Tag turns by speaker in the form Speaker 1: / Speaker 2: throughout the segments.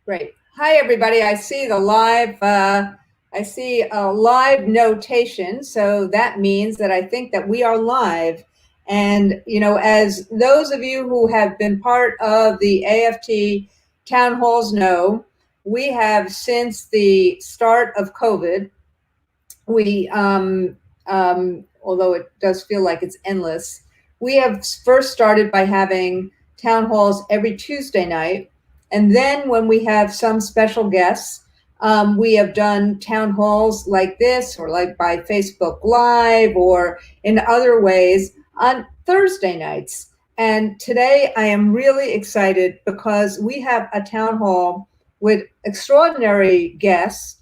Speaker 1: Great. Hi, everybody. I see the live. I see a live notation, so that means that I think that we are live. And as those of you who have been part of the AFT town halls know, we have since the start of COVID. We, although it does feel like it's endless, we have first started by having town halls every Tuesday night. And then when we have some special guests, we have done town halls like this, or like by Facebook Live, or in other ways on Thursday nights. And today I am really excited because we have a town hall with extraordinary guests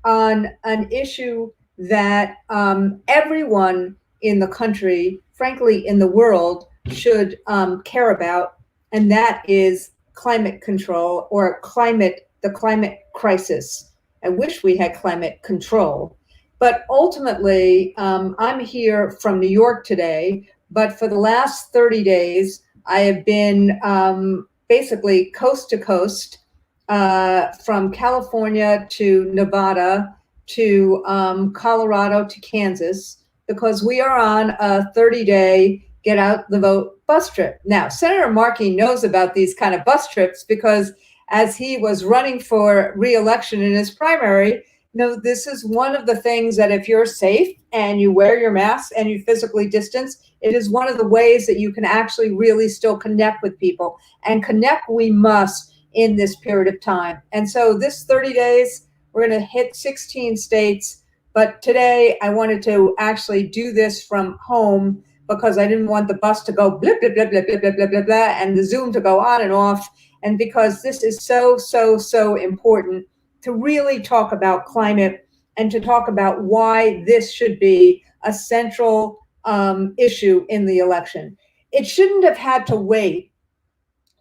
Speaker 1: on an issue that everyone in the country, frankly, in the world, should care about, and that is climate control, or the climate crisis. I wish we had climate control, but ultimately, I'm here from New York today. But for the last 30 days, I have been basically coast to coast, from California to Nevada to Colorado to Kansas, because we are on a 30-day get out the vote bus trip. Now, Senator Markey knows about these kind of bus trips because as he was running for re-election in his primary, this is one of the things that if you're safe and you wear your mask and you physically distance, it is one of the ways that you can actually really still connect with people. And connect we must in this period of time. And so this 30 days, we're going to hit 16 states. But today I wanted to actually do this from home because I didn't want the bus to go blip, blip, blip, blip, blip, blip, blip, blip, blip, and the Zoom to go on and off. And because this is so important to really talk about climate and to talk about why this should be a central issue in the election. It shouldn't have had to wait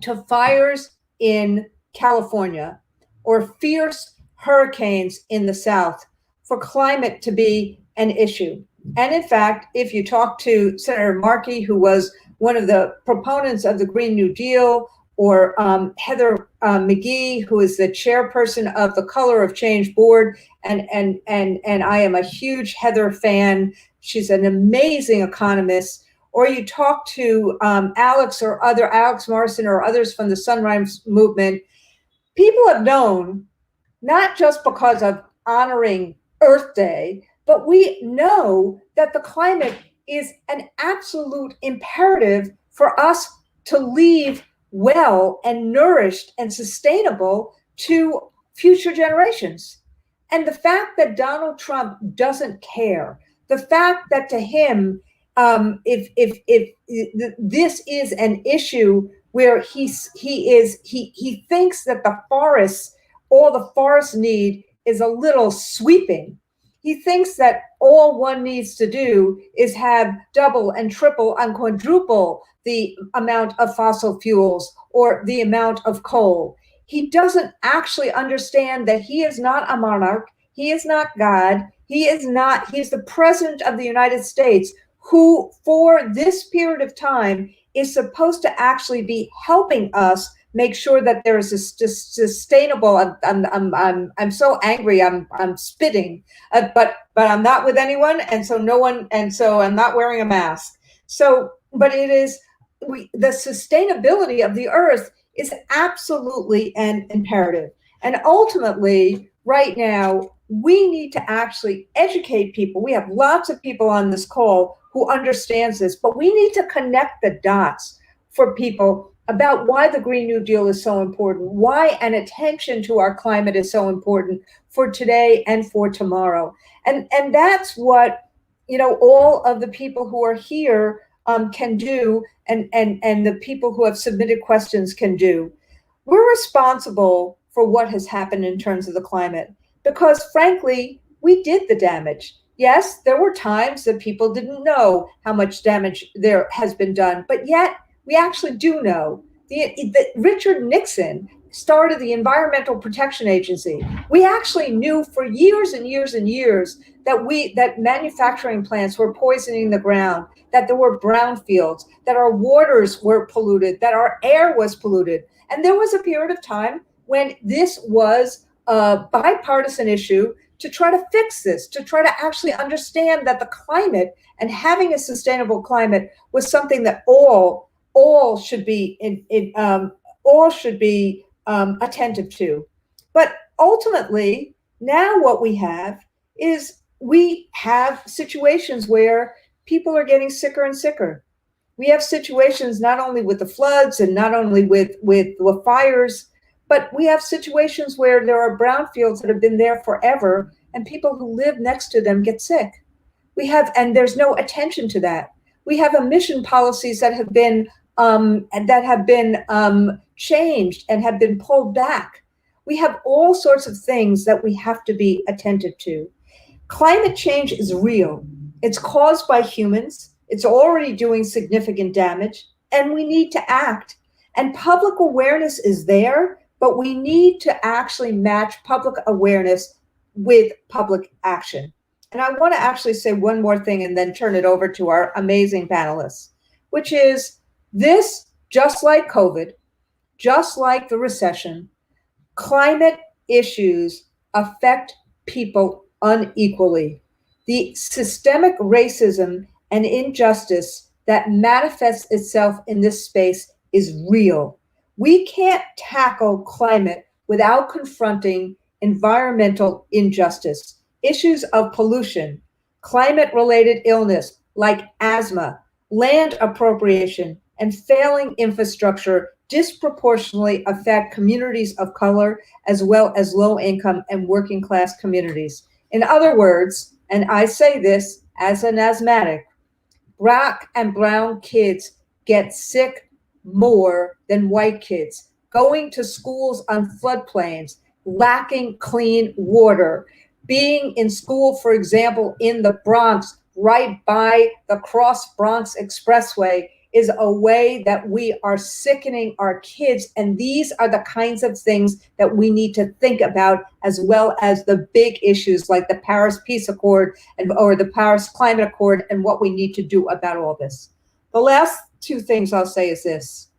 Speaker 1: to fires in California or fierce hurricanes in the South for climate to be an issue. And in fact, if you talk to Senator Markey, who was one of the proponents of the Green New Deal, or Heather McGhee, who is the chairperson of the Color of Change board, and I am a huge Heather fan. She's an amazing economist. Or you talk to Alex Morrison or others from the Sunrise Movement, people have known, not just because of honoring Earth Day, but we know that the climate is an absolute imperative for us to leave well and nourished and sustainable to future generations. And the fact that Donald Trump doesn't care, the fact that to him, if this is an issue where he thinks that all the forests need is a little sweeping. He thinks that all one needs to do is have double and triple and quadruple the amount of fossil fuels or the amount of coal. He doesn't actually understand that he is not a monarch. He is not God. He's the president of the United States, who for this period of time is supposed to actually be helping us make sure that there is a sustainable. I'm so angry. I'm spitting, but I'm not with anyone, and so no one, and so I'm not wearing a mask. So, but it is the sustainability of the earth is absolutely an imperative, and ultimately, right now, we need to actually educate people. We have lots of people on this call who understands this, but we need to connect the dots for people about why the Green New Deal is so important, why an attention to our climate is so important for today and for tomorrow. And that's what, all of the people who are here can do, and the people who have submitted questions can do. We're responsible for what has happened in terms of the climate because, frankly, we did the damage. Yes, there were times that people didn't know how much damage there has been done, but yet we actually do know. Richard Nixon started the Environmental Protection Agency. We actually knew for years and years and years that manufacturing plants were poisoning the ground, that there were brownfields, that our waters were polluted, that our air was polluted. And there was a period of time when this was a bipartisan issue to try to fix this, to try to actually understand that the climate and having a sustainable climate was something that all should be attentive to. But ultimately, now what we have is we have situations where people are getting sicker and sicker. We have situations not only with the floods and not only with the fires, but we have situations where there are brownfields that have been there forever and people who live next to them get sick. And there's no attention to that. We have emission policies that have been changed and have been pulled back. We have all sorts of things that we have to be attentive to. Climate change is real. It's caused by humans. It's already doing significant damage, and we need to act. And public awareness is there, but we need to actually match public awareness with public action. And I want to actually say one more thing and then turn it over to our amazing panelists, which is this, just like COVID, just like the recession, climate issues affect people unequally. The systemic racism and injustice that manifests itself in this space is real. We can't tackle climate without confronting environmental injustice, issues of pollution, climate-related illness like asthma, land appropriation, and failing infrastructure disproportionately affect communities of color as well as low-income and working-class communities. In other words, and I say this as an asthmatic, Black and brown kids get sick more than white kids, going to schools on floodplains, lacking clean water, being in school, for example, in the Bronx, right by the Cross Bronx Expressway, is a way that we are sickening our kids. And these are the kinds of things that we need to think about, as well as the big issues like the Paris Peace Accord or the Paris Climate Accord and what we need to do about all this. The last two things I'll say is this.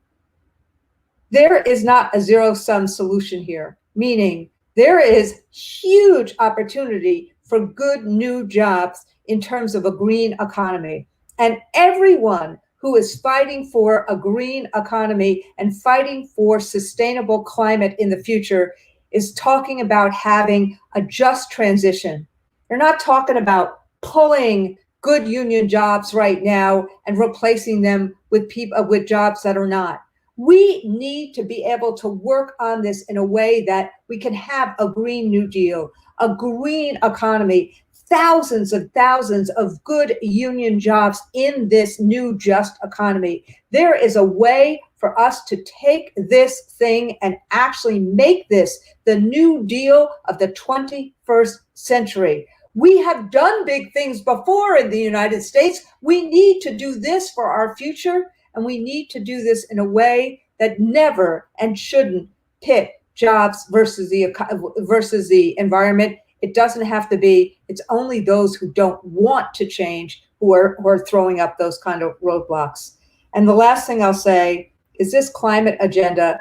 Speaker 1: There is not a zero-sum solution here, meaning there is huge opportunity for good new jobs in terms of a green economy. And everyone who is fighting for a green economy and fighting for sustainable climate in the future is talking about having a just transition. They're not talking about pulling good union jobs right now and replacing them with people with jobs that are not. We need to be able to work on this in a way that we can have a Green New Deal, a green economy, thousands of good union jobs in this new just economy. There is a way for us to take this thing and actually make this the New Deal of the 21st century. We have done big things before in the United States. We need to do this for our future, and we need to do this in a way that never and shouldn't pit jobs versus the environment. It doesn't have to be. It's only those who don't want to change who are throwing up those kind of roadblocks. And the last thing I'll say is this climate agenda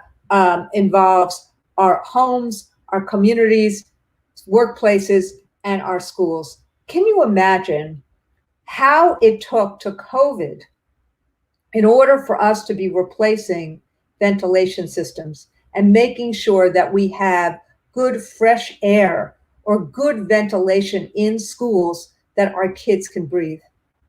Speaker 1: involves our homes, our communities, workplaces, and our schools. Can you imagine how it took to COVID in order for us to be replacing ventilation systems and making sure that we have good fresh air or good ventilation in schools that our kids can breathe?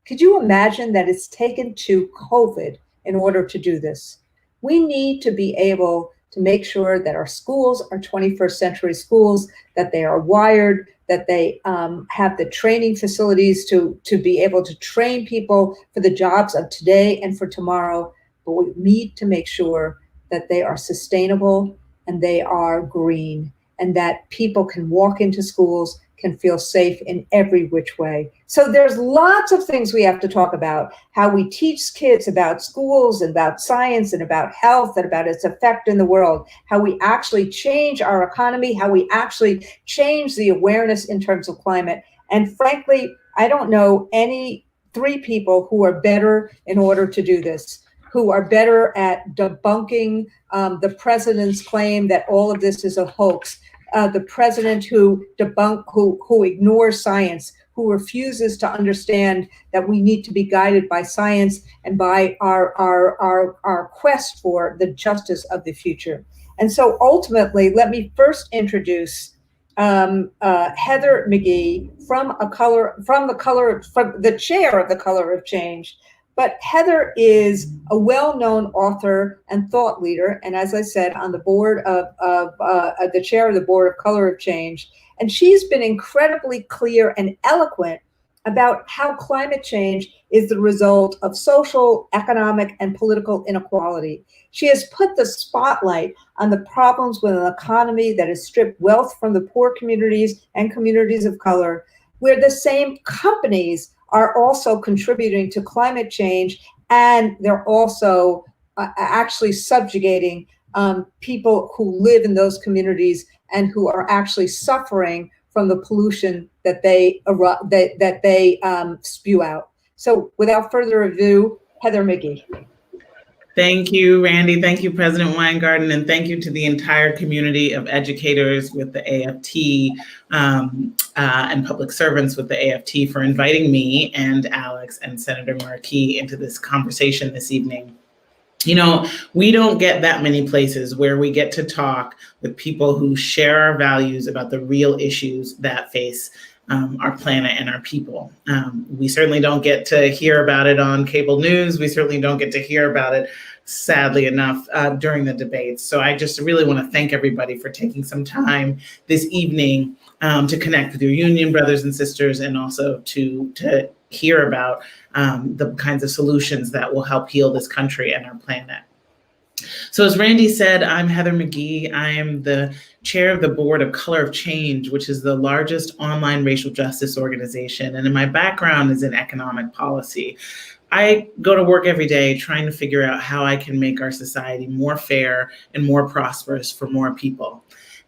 Speaker 1: Could you imagine that it's taken to COVID in order to do this? We need to be able to make sure that our schools are 21st century schools, that they are wired, that they have the training facilities to be able to train people for the jobs of today and for tomorrow. But we need to make sure that they are sustainable and they are green, and that people can walk into schools, can feel safe in every which way. So there's lots of things we have to talk about, how we teach kids about schools and about science and about health and about its effect in the world, how we actually change our economy, how we actually change the awareness in terms of climate. And frankly, I don't know any three people who are better in order to do this. who are better at debunking the president's claim that all of this is a hoax, the president who ignores science, who refuses to understand that we need to be guided by science and by our quest for the justice of the future. And so ultimately, let me first introduce Heather McGhee from the chair of the Color of Change. But Heather is a well-known author and thought leader, and as I said, on the board of the chair of the board of Color of Change. And she's been incredibly clear and eloquent about how climate change is the result of social, economic, and political inequality. She has put the spotlight on the problems with an economy that has stripped wealth from the poor communities and communities of color, where the same companies are also contributing to climate change, and they're also actually subjugating people who live in those communities and who are actually suffering from the pollution that they spew out. So without further ado, Heather McGhee.
Speaker 2: Thank you, Randi. Thank you, President Weingarten, and thank you to the entire community of educators with the AFT and public servants with the AFT for inviting me and Alex and Senator Markey into this conversation this evening. You know, we don't get that many places where we get to talk with people who share our values about the real issues that face our planet and our people. We certainly don't get to hear about it on cable news. We certainly don't get to hear about it, sadly enough, during the debates. So I just really want to thank everybody for taking some time this evening to connect with your union brothers and sisters, and also to hear about the kinds of solutions that will help heal this country and our planet. So as Randi said, I'm Heather McGhee. I am the chair of the board of Color of Change, which is the largest online racial justice organization. And my background is in economic policy. I go to work every day trying to figure out how I can make our society more fair and more prosperous for more people.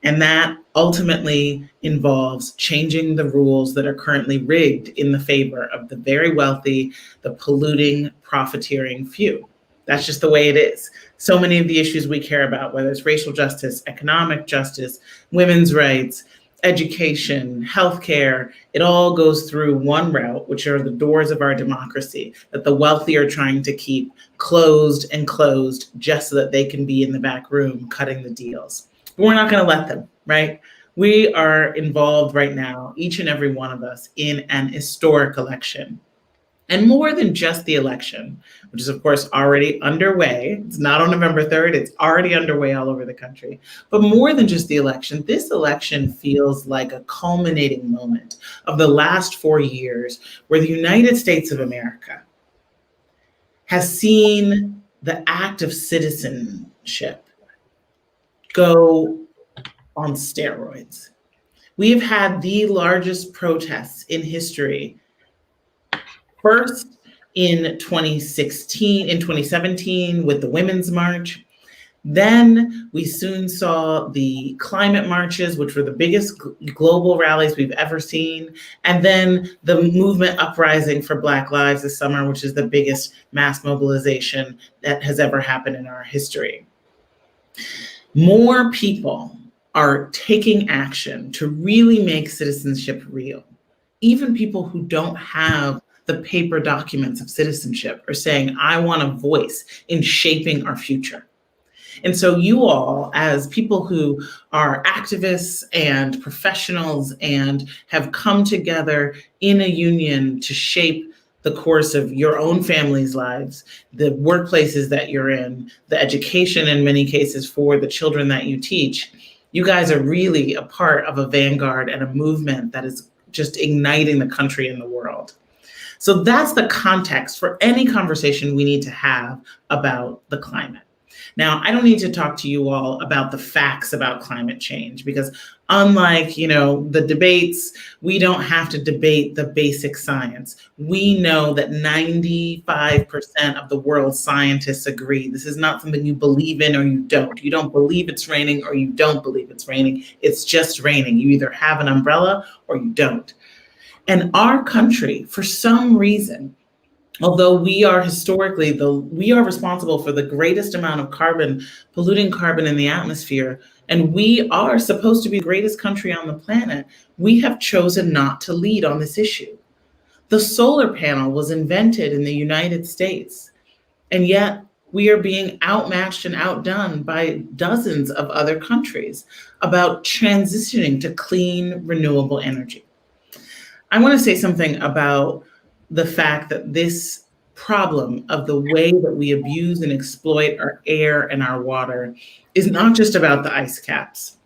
Speaker 2: And that ultimately involves changing the rules that are currently rigged in the favor of the very wealthy, the polluting, profiteering few. That's just the way it is. So many of the issues we care about, whether it's racial justice, economic justice, women's rights, education, healthcare, it all goes through one route, which are the doors of our democracy that the wealthy are trying to keep closed and closed just so that they can be in the back room cutting the deals. But we're not going to let them, right? We are involved right now, each and every one of us, in an historic election. And more than just the election, which is, of course, already underway. It's not on November 3rd. It's already underway all over the country. But more than just the election, this election feels like a culminating moment of the last 4 years where the United States of America has seen the act of citizenship go on steroids. We've had the largest protests in history. First in 2017 with the Women's March. Then we soon saw the climate marches, which were the biggest global rallies we've ever seen. And then the movement uprising for Black Lives this summer, which is the biggest mass mobilization that has ever happened in our history. More people are taking action to really make citizenship real. Even people who don't have the paper documents of citizenship are saying, I want a voice in shaping our future. And so you all, as people who are activists and professionals and have come together in a union to shape the course of your own family's lives, the workplaces that you're in, the education in many cases for the children that you teach, you guys are really a part of a vanguard and a movement that is just igniting the country and the world. So that's the context for any conversation we need to have about the climate. Now, I don't need to talk to you all about the facts about climate change because unlike, the debates, we don't have to debate the basic science. We know that 95% of the world's scientists agree. This is not something you believe in or you don't. You don't believe it's raining or you don't believe it's raining. It's just raining. You either have an umbrella or you don't. And our country, for some reason, Although we are historically, we are responsible for the greatest amount of carbon, polluting carbon in the atmosphere, and we are supposed to be the greatest country on the planet, we have chosen not to lead on this issue. The solar panel was invented in the United States, and yet we are being outmatched and outdone by dozens of other countries about transitioning to clean, renewable energy. I want to say something about the fact that this problem of the way that we abuse and exploit our air and our water is not just about the ice caps,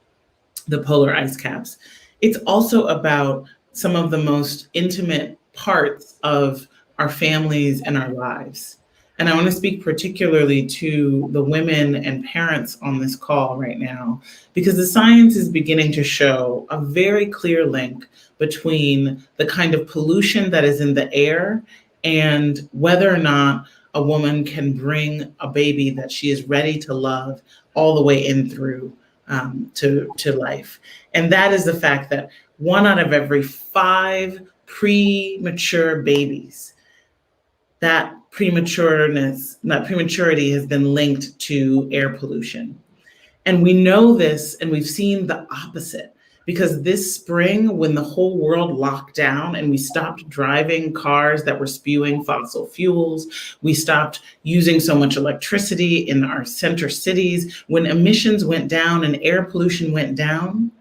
Speaker 2: the polar ice caps. It's also about some of the most intimate parts of our families and our lives. And I want to speak particularly to the women and parents on this call right now, because the science is beginning to show a very clear link between the kind of pollution that is in the air and whether or not a woman can bring a baby that she is ready to love all the way in through to life. And that is the fact that 1 out of every 5 premature babies, that prematurity has been linked to air pollution. And we know this, and we've seen the opposite, because this spring, when the whole world locked down and we stopped driving cars that were spewing fossil fuels, we stopped using so much electricity in our center cities, when emissions went down and air pollution went down,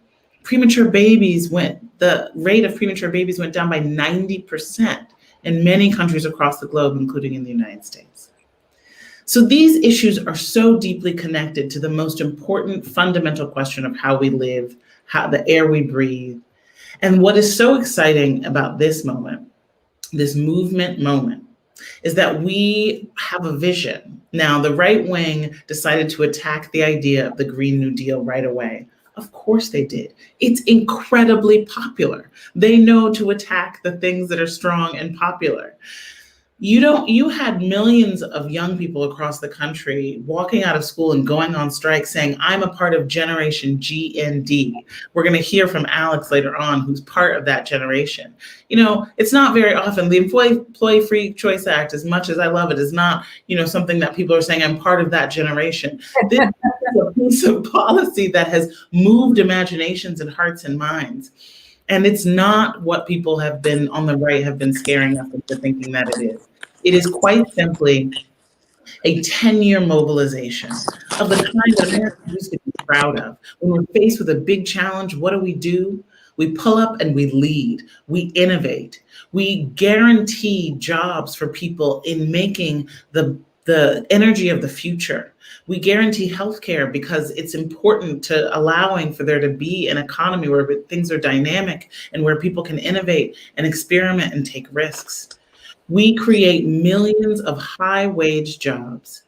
Speaker 2: the rate of premature babies went down by 90% in many countries across the globe, including in the United States. So these issues are so deeply connected to the most important fundamental question of how we live, how the air we breathe. And what is so exciting about this moment, this movement moment, is that we have a vision. Now, the right wing decided to attack the idea of the Green New Deal right away. Of course they did. It's incredibly popular. They know to attack the things that are strong and popular. You had millions of young people across the country walking out of school and going on strike saying, I'm a part of Generation G and D. We're going to hear from Alex later on, who's part of that generation. It's not very often. The Employee Free Choice Act, as much as I love it, is not, something that people are saying, I'm part of that generation. This is a piece of policy that has moved imaginations and hearts and minds. And it's not what people have been on the right have been scaring us into thinking that it is. It is quite simply a 10-year mobilization of the kind that America used to be proud of. When we're faced with a big challenge, what do? We pull up and we lead. We innovate. We guarantee jobs for people in making the energy of the future. We guarantee healthcare because it's important to allowing for there to be an economy where things are dynamic and where people can innovate and experiment and take risks. We create millions of high-wage jobs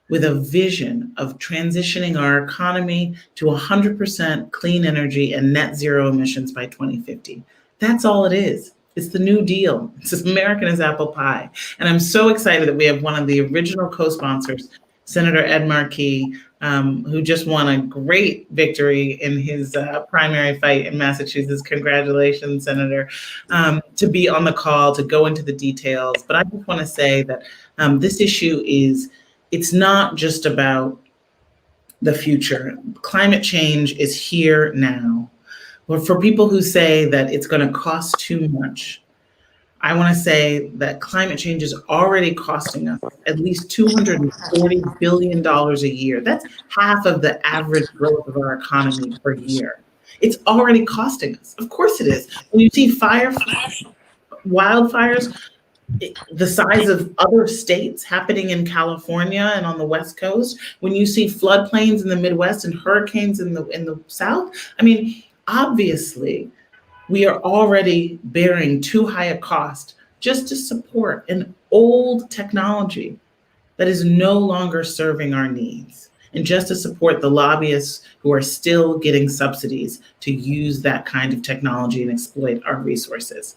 Speaker 2: with a vision of transitioning our economy to 100% clean energy and net zero emissions by 2050. That's all it is. It's the New Deal. It's as American as apple pie. And I'm so excited that we have one of the original co-sponsors, Senator Ed Markey, who just won a great victory in his primary fight in Massachusetts. Congratulations, Senator, to be on the call, to go into the details. But I just want to say that this issue it's not just about the future. Climate change is here now. But for people who say that it's going to cost too much, I want to say that climate change is already costing us at least $240 billion a year. That's half of the average growth of our economy per year. It's already costing us. Of course it is. When you see wildfires, the size of other states happening in California and on the West Coast, when you see floodplains in the Midwest and hurricanes in the South, obviously, we are already bearing too high a cost just to support an old technology that is no longer serving our needs, and just to support the lobbyists who are still getting subsidies to use that kind of technology and exploit our resources.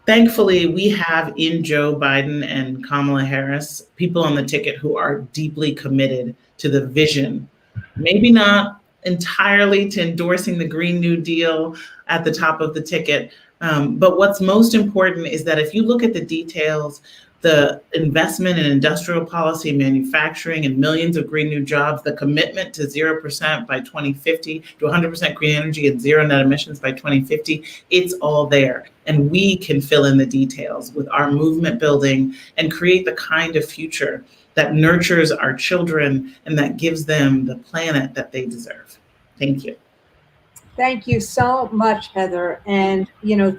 Speaker 2: Thankfully, we have in Joe Biden and Kamala Harris people on the ticket who are deeply committed to the vision, maybe not entirely to endorsing the Green New Deal at the top of the ticket. But what's most important is that if you look at the details, the investment in industrial policy, manufacturing, and millions of green new jobs, the commitment to 0% by 2050, to 100% green energy and zero net emissions by 2050, it's all there. And we can fill in the details with our movement building and create the kind of future that nurtures our children and that gives them the planet that they deserve. Thank you.
Speaker 1: Thank you so much, Heather. And,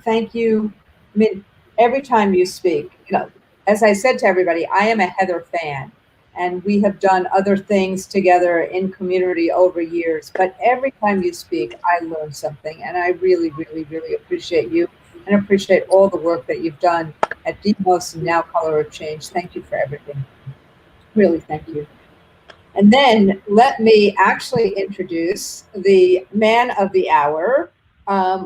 Speaker 1: thank you. I mean, every time you speak, as I said to everybody, I am a Heather fan, and we have done other things together in community over years. But every time you speak, I learn something, and I really, really, really appreciate you and appreciate all the work that you've done at Demos and now Color of Change. Thank you for everything. Really, thank you. And then let me actually introduce the man of the hour,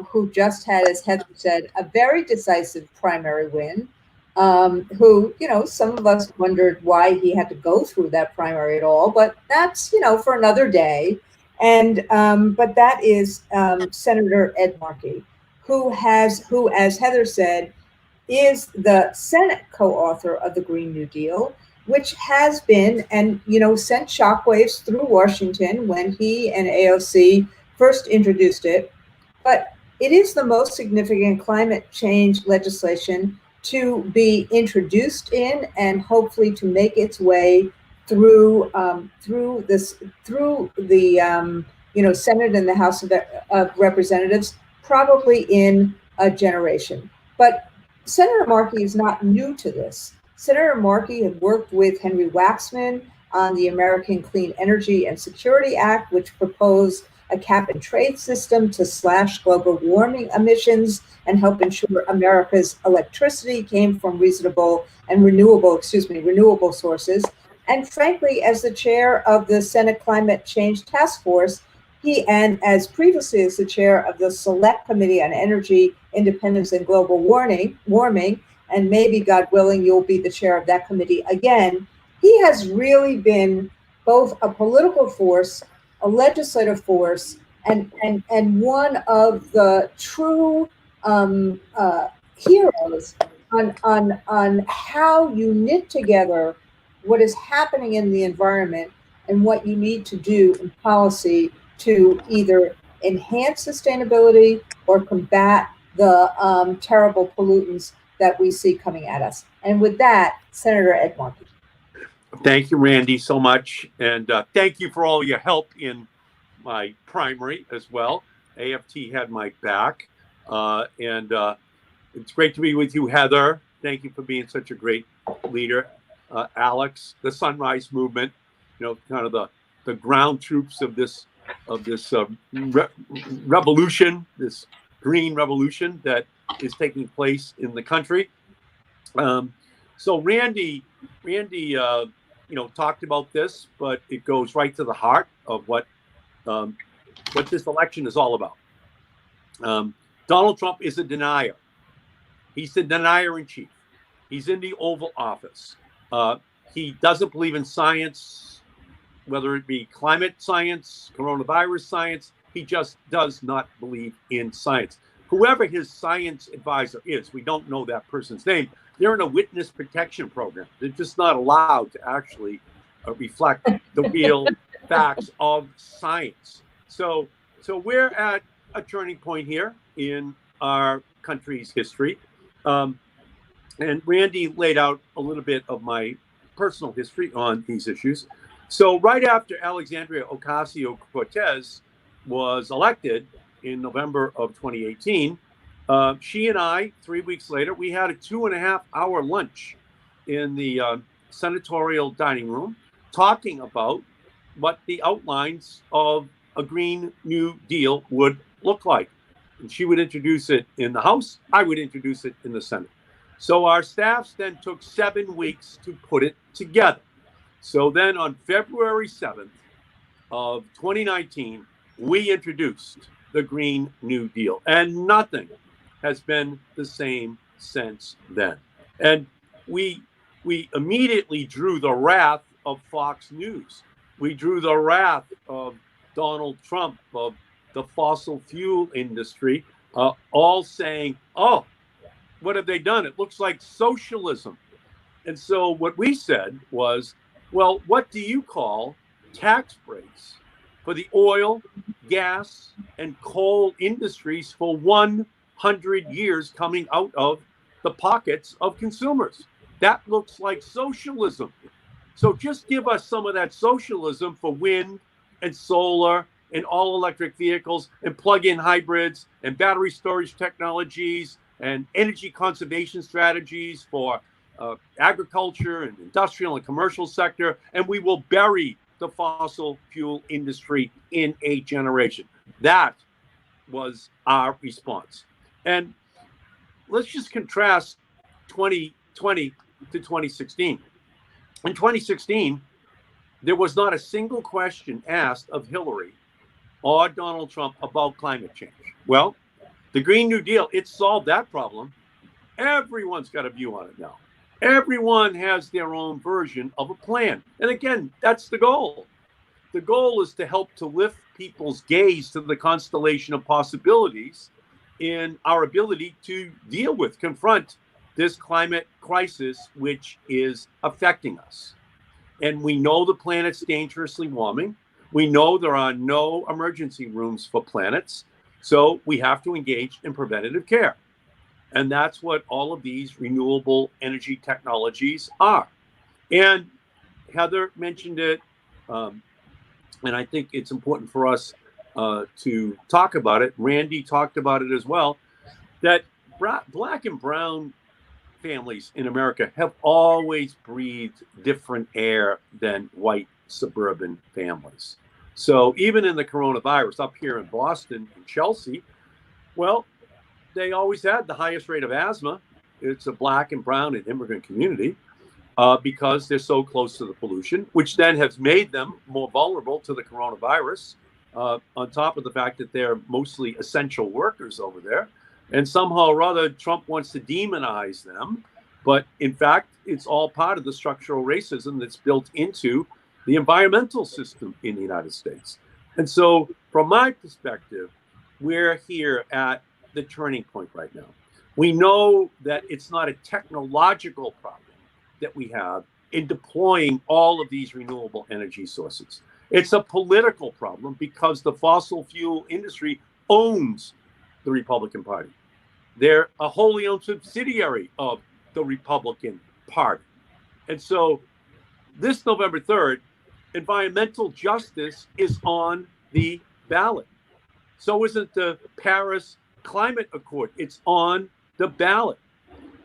Speaker 1: who just had, as Heather said, a very decisive primary win, who, some of us wondered why he had to go through that primary at all, but that's, for another day. And, but that is Senator Ed Markey, who, as Heather said, is the Senate co-author of the Green New Deal, which has been, and sent shockwaves through Washington when he and AOC first introduced it. But it is the most significant climate change legislation to be introduced in, and hopefully to make its way through the Senate and the House of Representatives, probably in a generation. But Senator Markey is not new to this. Senator Markey had worked with Henry Waxman on the American Clean Energy and Security Act, which proposed a cap and trade system to slash global warming emissions and help ensure America's electricity came from renewable sources. And frankly, as the chair of the Senate Climate Change Task Force, and as previously as the chair of the Select Committee on Energy, Independence, and Global Warming, and maybe, God willing, you'll be the chair of that committee again, he has really been both a political force, a legislative force, and one of the true heroes on how you knit together what is happening in the environment and what you need to do in policy to either enhance sustainability or combat the terrible pollutants that we see coming at us. And with that, Senator Ed Markey.
Speaker 3: Thank you, Randi, so much. And thank you for all your help in my primary as well. AFT had my back. And it's great to be with you, Heather. Thank you for being such a great leader. Alex, the Sunrise Movement, kind of the ground troops of this revolution, this green revolution that is taking place in the country. So Randi, talked about this, but it goes right to the heart of what this election is all about. Donald Trump is a denier. He's the denier in chief. He's in the Oval Office. He doesn't believe in science, whether it be climate science, coronavirus science. He just does not believe in science. Whoever his science advisor is, we don't know that person's name. They're in a witness protection program. They're just not allowed to actually reflect the real facts of science. So we're at a turning point here in our country's history. And Randi laid out a little bit of my personal history on these issues. So right after Alexandria Ocasio-Cortez was elected in November of 2018, she and I, 3 weeks later, we had a 2.5-hour lunch in the senatorial dining room talking about what the outlines of a Green New Deal would look like. And she would introduce it in the House. I would introduce it in the Senate. So our staffs then took 7 weeks to put it together. So then on February 7th of 2019, we introduced the Green New Deal, and nothing has been the same since then. And we immediately drew the wrath of Fox News. We drew the wrath of Donald Trump, of the fossil fuel industry, all saying, oh, what have they done? It looks like socialism. And so what we said was, well, what do you call tax breaks for the oil, gas, and coal industries for 100 years coming out of the pockets of consumers? That looks like socialism. So just give us some of that socialism for wind and solar and all electric vehicles and plug-in hybrids and battery storage technologies and energy conservation strategies for agriculture and industrial and commercial sector, and we will bury the fossil fuel industry in a generation. That was our response. And let's just contrast 2020 to 2016. In 2016, there was not a single question asked of Hillary or Donald Trump about climate change. Well, the Green New Deal, it solved that problem. Everyone's got a view on it now. Everyone has their own version of a plan. And again, that's the goal. The goal is to help to lift people's gaze to the constellation of possibilities in our ability to deal with, confront this climate crisis, which is affecting us. And we know the planet's dangerously warming. We know there are no emergency rooms for planets. So we have to engage in preventative care. And that's what all of these renewable energy technologies are. And Heather mentioned it, and I think it's important for us to talk about it. Randi talked about it as well, that Black and brown families in America have always breathed different air than white suburban families. So even in the coronavirus up here in Boston and Chelsea, well, they always had the highest rate of asthma. It's a Black and brown and immigrant community because they're so close to the pollution, which then has made them more vulnerable to the coronavirus, on top of the fact that they're mostly essential workers over there. And somehow or other, Trump wants to demonize them. But in fact, it's all part of the structural racism that's built into the environmental system in the United States. And so from my perspective, we're here at the turning point right now. We know that it's not a technological problem that we have in deploying all of these renewable energy sources. It's a political problem because the fossil fuel industry owns the Republican Party. They're a wholly owned subsidiary of the Republican Party. And so this November 3rd, environmental justice is on the ballot. So isn't the Paris Climate Accord. It's on the ballot.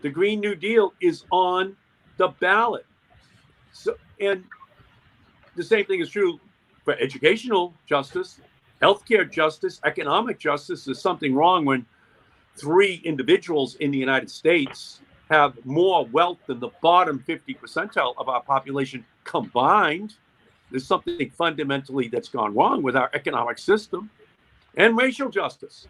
Speaker 3: The Green New Deal is on the ballot. So, and the same thing is true for educational justice, healthcare justice, economic justice. There's something wrong when 3 individuals in the United States have more wealth than the bottom 50 percentile of our population combined. There's something fundamentally that's gone wrong with our economic system. And racial justice.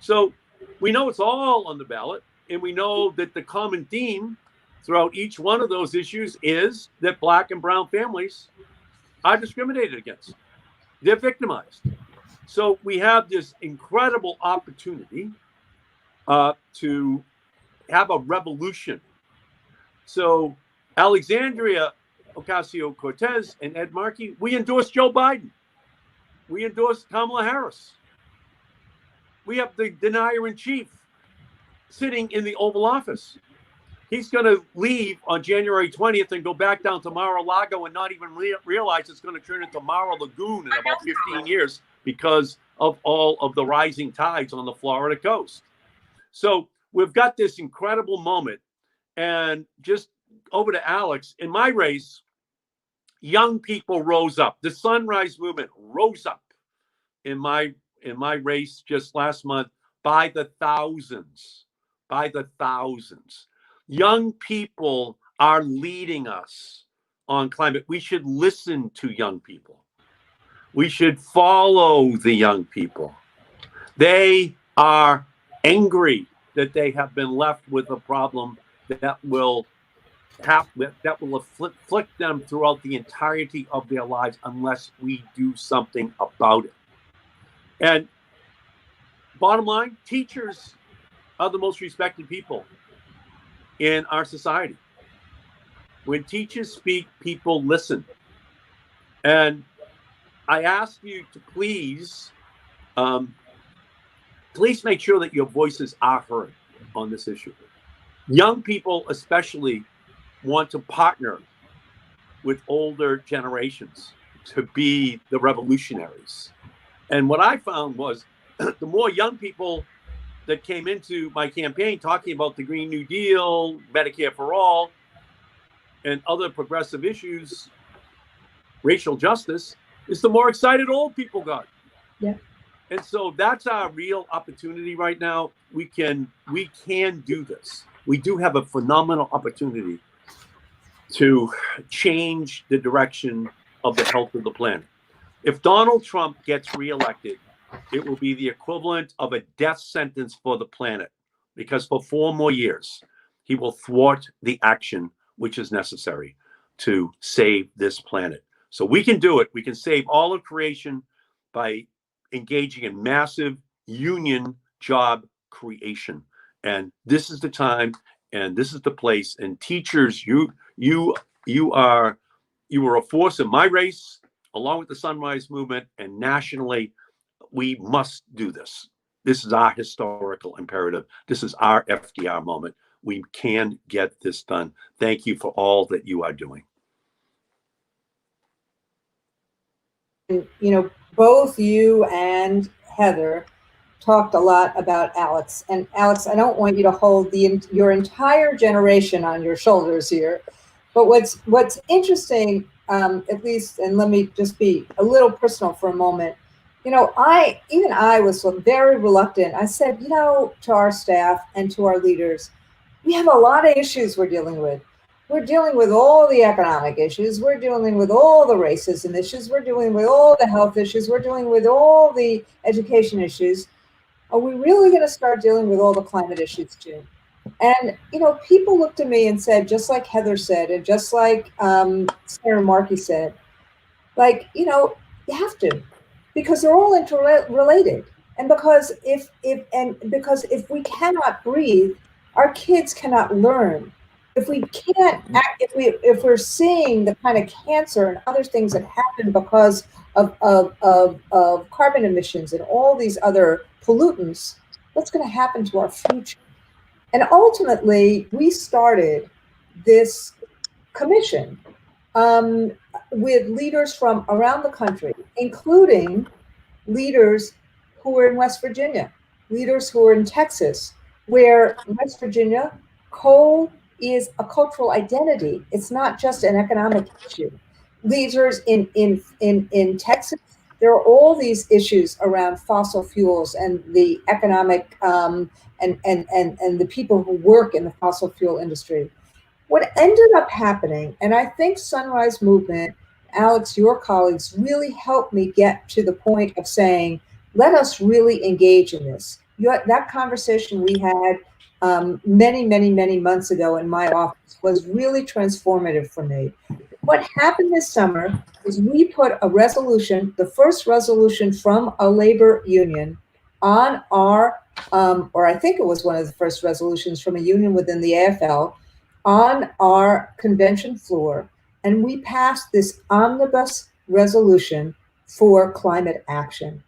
Speaker 3: So we know it's all on the ballot, and we know that the common theme throughout each one of those issues is that Black and brown families are discriminated against. They're victimized. So we have this incredible opportunity to have a revolution. So Alexandria Ocasio-Cortez and Ed Markey, we endorsed Joe Biden. We endorsed Kamala Harris. We have the denier-in-chief sitting in the Oval Office. He's going to leave on January 20th and go back down to Mar-a-Lago and not even realize it's going to turn into Mar-a-Lagoon in about 15 years because of all of the rising tides on the Florida coast. So we've got this incredible moment. And just over to Alex, in my race, young people rose up. The Sunrise Movement rose up in my race just last month by the thousands. Young people are leading us on climate. We should listen to young people. We should follow the young people. They are angry that they have been left with a problem that will afflict them throughout the entirety of their lives unless we do something about it. And bottom line, teachers are the most respected people in our society. When teachers speak, people listen. And I ask you to please make sure that your voices are heard on this issue. Young people especially want to partner with older generations to be the revolutionaries. And what I found was the more young people that came into my campaign talking about the Green New Deal, Medicare for All, and other progressive issues, racial justice, is the more excited old people got.
Speaker 1: Yeah.
Speaker 3: And so that's our real opportunity right now. We can do this. We do have a phenomenal opportunity to change the direction of the health of the planet. If Donald Trump gets reelected, it will be the equivalent of a death sentence for the planet, because for 4 more years, he will thwart the action which is necessary to save this planet. So we can do it. We can save all of creation by engaging in massive union job creation. And this is the time, and this is the place. And teachers, you are a force in my race, along with the Sunrise Movement, and nationally, we must do this. This is our historical imperative. This is our FDR moment. We can get this done. Thank you for all that you are doing.
Speaker 1: You know, both you and Heather talked a lot about Alex. And Alex, I don't want you to hold your entire generation on your shoulders here. But what's interesting, at least, and let me just be a little personal for a moment. You know, I was very reluctant. I said, you know, to our staff and to our leaders, we have a lot of issues we're dealing with. We're dealing with all the economic issues. We're dealing with all the racism issues. We're dealing with all the health issues. We're dealing with all the education issues. Are we really going to start dealing with all the climate issues too? And, you know, people looked at me and said, just like Heather said, and just like Ed Markey said, like, you know, you have to, because they're all interrelated. And because if we cannot breathe, our kids cannot learn. If we can't act, if we're seeing the kind of cancer and other things that happen because of carbon emissions and all these other pollutants, what's going to happen to our future? And ultimately, we started this commission with leaders from around the country, including leaders who were in West Virginia, leaders who were in Texas, where West Virginia, coal is a cultural identity. It's not just an economic issue. Leaders in Texas, there are all these issues around fossil fuels and the economic and the people who work in the fossil fuel industry. What ended up happening, and I think Sunrise Movement, Alex, your colleagues really helped me get to the point of saying, let us really engage in this. That conversation we had many months ago in my office was really transformative for me. What happened this summer is we put a resolution, the first resolution from a labor union, on our, or I think it was one of the first resolutions from a union within the AFL, on our convention floor, and we passed this omnibus resolution for climate action.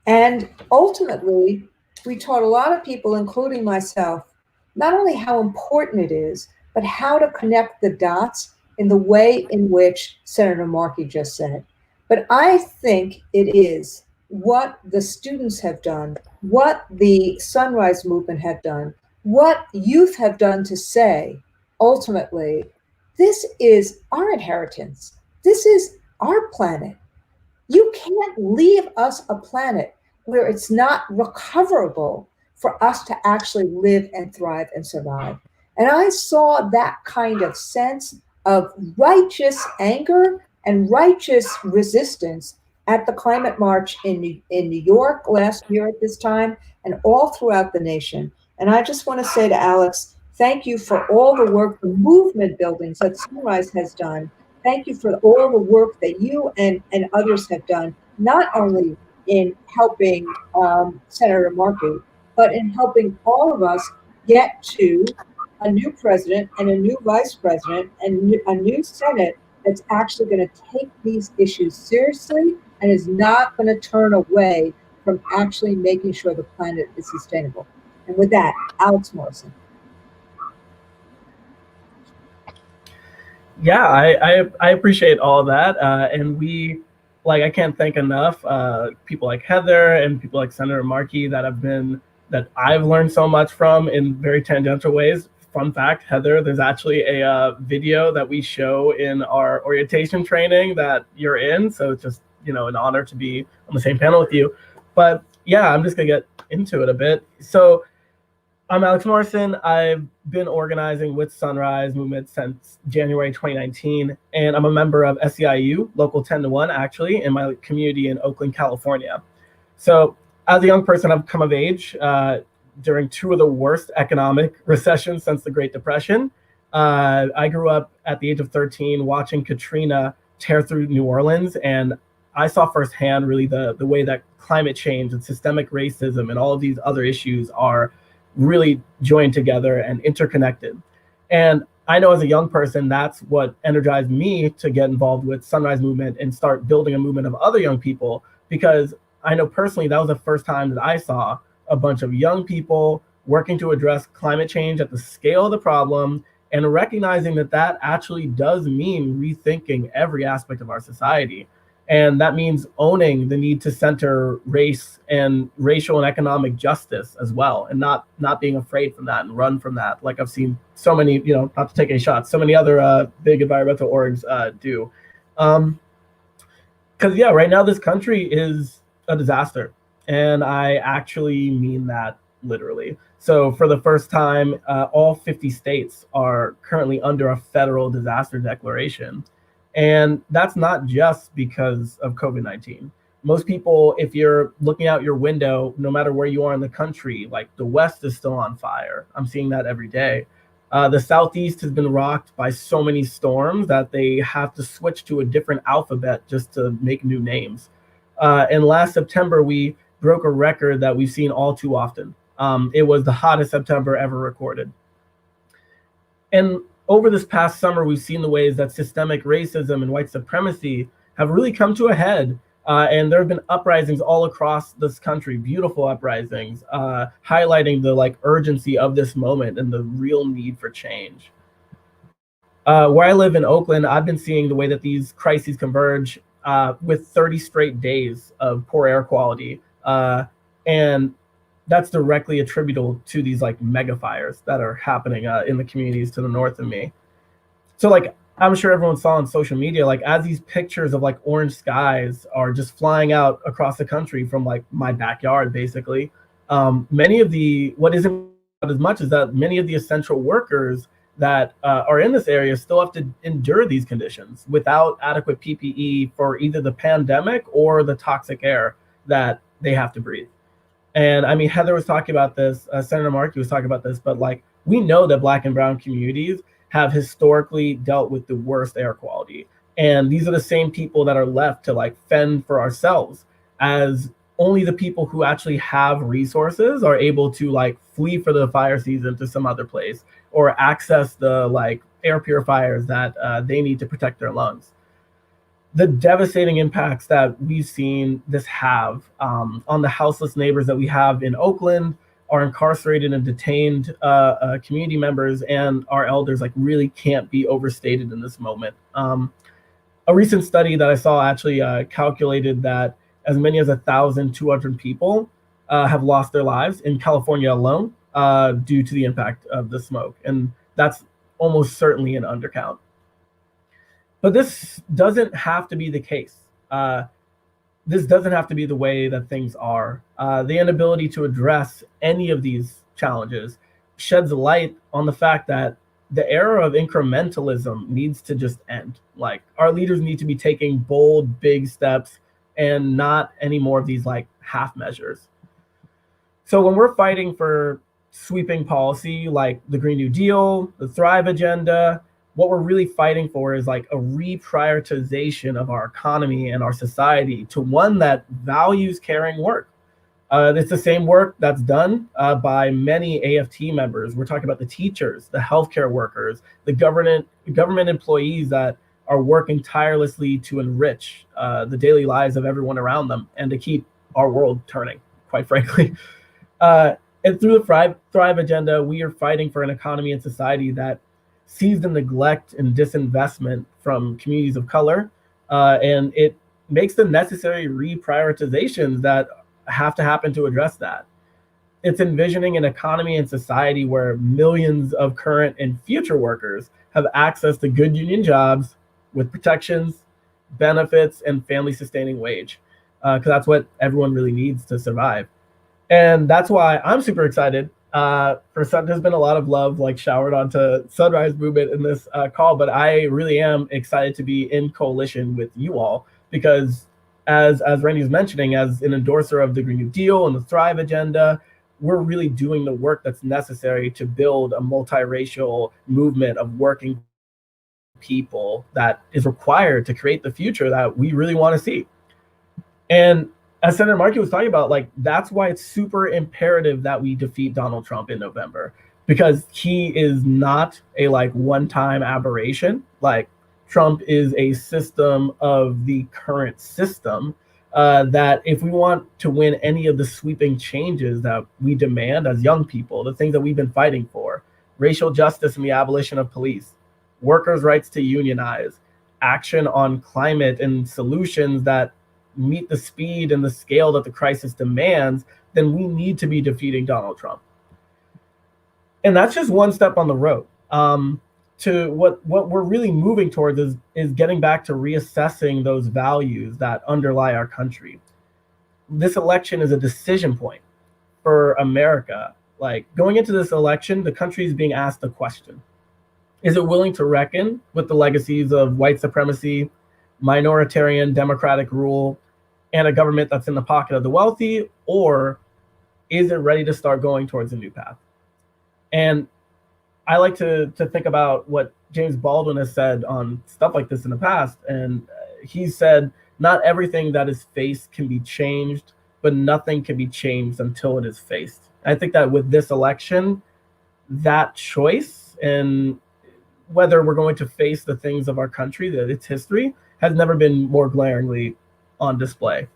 Speaker 1: And ultimately, we taught a lot of people, including myself, not only how important it is, but how to connect the dots in the way in which Senator Markey just said. But I think it is what the students have done, what the Sunrise Movement have done, what youth have done to say, ultimately, this is our inheritance. This is our planet. You can't leave us a planet where it's not recoverable for us to actually live and thrive and survive. And I saw that kind of sense of righteous anger and righteous resistance at the climate march in New York last year at this time and all throughout the nation. And I just want to say to Alex, thank you for all the work, the movement buildings that Sunrise has done. Thank you for all the work that you and others have done, not only in helping Senator Markey, but in helping all of us get to a new president and a new vice president and a new Senate that's actually going to take these issues seriously and is not going to turn away from actually making sure the planet is sustainable. And with that, Alex Morrison.
Speaker 4: Yeah, I appreciate all that. And I can't thank enough people like Heather and people like Senator Markey that I've learned so much from in very tangential ways. Fun fact, Heather, there's actually a video that we show in our orientation training that you're in. So it's just, an honor to be on the same panel with you. But yeah, I'm just gonna get into it a bit. So I'm Alex Morrison. I've been organizing with Sunrise Movement since January 2019, and I'm a member of SEIU, Local 10 to 1, actually, in my community in Oakland, California. So as a young person, I've come of age during two of the worst economic recessions since the Great Depression. I grew up at the age of 13 watching Katrina tear through New Orleans, and I saw firsthand really the way that climate change and systemic racism and all of these other issues are really joined together and interconnected. And I know as a young person, that's what energized me to get involved with Sunrise Movement and start building a movement of other young people, because I know personally that was the first time that I saw a bunch of young people working to address climate change at the scale of the problem and recognizing that actually does mean rethinking every aspect of our society. And that means owning the need to center race and racial and economic justice as well, and not being afraid from that and run from that. Like I've seen so many, not to take any shots, so many other big environmental orgs do. Because yeah, right now this country is a disaster. And I actually mean that literally. So for the first time, all 50 states are currently under a federal disaster declaration. And that's not just because of COVID-19. Most people, if you're looking out your window, no matter where you are in the country, like the West is still on fire. I'm seeing that every day. The Southeast has been rocked by so many storms that they have to switch to a different alphabet just to make new names. And last September, we broke a record that we've seen all too often. It was the hottest September ever recorded. And over this past summer, we've seen the ways that systemic racism and white supremacy have really come to a head. And there have been uprisings all across this country, beautiful uprisings, highlighting the urgency of this moment and the real need for change. Where I live in Oakland, I've been seeing the way that these crises converge with 30 straight days of poor air quality. And that's directly attributable to these mega fires that are happening in the communities to the north of me. So I'm sure everyone saw on social media, as these pictures of orange skies are just flying out across the country from my backyard, basically. What isn't as much is that many of the essential workers that are in this area still have to endure these conditions without adequate PPE for either the pandemic or the toxic air that they have to breathe. And I mean, Heather was talking about this, Senator Markey was talking about this, but we know that Black and brown communities have historically dealt with the worst air quality. And these are the same people that are left to fend for ourselves, as only the people who actually have resources are able to flee for the fire season to some other place or access the air purifiers that they need to protect their lungs. The devastating impacts that we've seen this have on the houseless neighbors that we have in Oakland, our incarcerated and detained community members, and our elders really can't be overstated in this moment. A recent study that I saw actually calculated that as many as 1,200 people have lost their lives in California alone due to the impact of the smoke. And that's almost certainly an undercount. But this doesn't have to be the case. This doesn't have to be the way that things are. The inability to address any of these challenges sheds light on the fact that the era of incrementalism needs to just end. Our leaders need to be taking bold, big steps and not any more of these half measures. So when we're fighting for sweeping policy like the Green New Deal, the Thrive Agenda, what we're really fighting for is a reprioritization of our economy and our society to one that values caring work. It's the same work that's done by many AFT members. We're talking about the teachers, the healthcare workers, the government employees that are working tirelessly to enrich the daily lives of everyone around them and to keep our world turning, quite frankly. And through the Thrive agenda, we are fighting for an economy and society that sees the neglect and disinvestment from communities of color, and it makes the necessary reprioritizations that have to happen to address that. It's envisioning an economy and society where millions of current and future workers have access to good union jobs with protections, benefits, and family sustaining wage, because that's what everyone really needs to survive. And that's why I'm super excited. There's been a lot of love like showered onto Sunrise Movement in this call, but I really am excited to be in coalition with you all because, as Randy was mentioning, as an endorser of the Green New Deal and the Thrive agenda, we're really doing the work that's necessary to build a multiracial movement of working people that is required to create the future that we really want to see. And as Senator Markey was talking about, like, that's why it's super imperative that we defeat Donald Trump in November, because he is not a like one-time aberration. Like, Trump is a system of the current system that if we want to win any of the sweeping changes that we demand as young people, the things that we've been fighting for, racial justice and the abolition of police, workers' rights to unionize, action on climate and solutions that meet the speed and the scale that the crisis demands, then we need to be defeating Donald Trump. And that's just one step on the road. To what we're really moving towards is getting back to reassessing those values that underlie our country. This election is a decision point for America. Like, going into this election, the country is being asked a question. Is it willing to reckon with the legacies of white supremacy, minoritarian democratic rule, and a government that's in the pocket of the wealthy, or is it ready to start going towards a new path? And I like to think about what James Baldwin has said on stuff like this in the past. And he said, not everything that is faced can be changed, but nothing can be changed until it is faced. I think that with this election, that choice and whether we're going to face the things of our country, that its history, has never been more glaringly on display.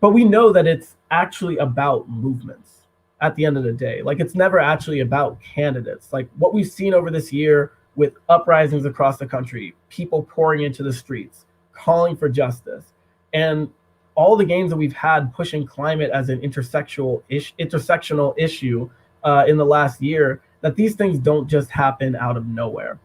Speaker 4: But we know that it's actually about movements at the end of the day. Like, it's never actually about candidates. Like, what we've seen over this year with uprisings across the country, people pouring into the streets, calling for justice, and all the gains that we've had pushing climate as an intersectional issue in the last year, that these things don't just happen out of nowhere.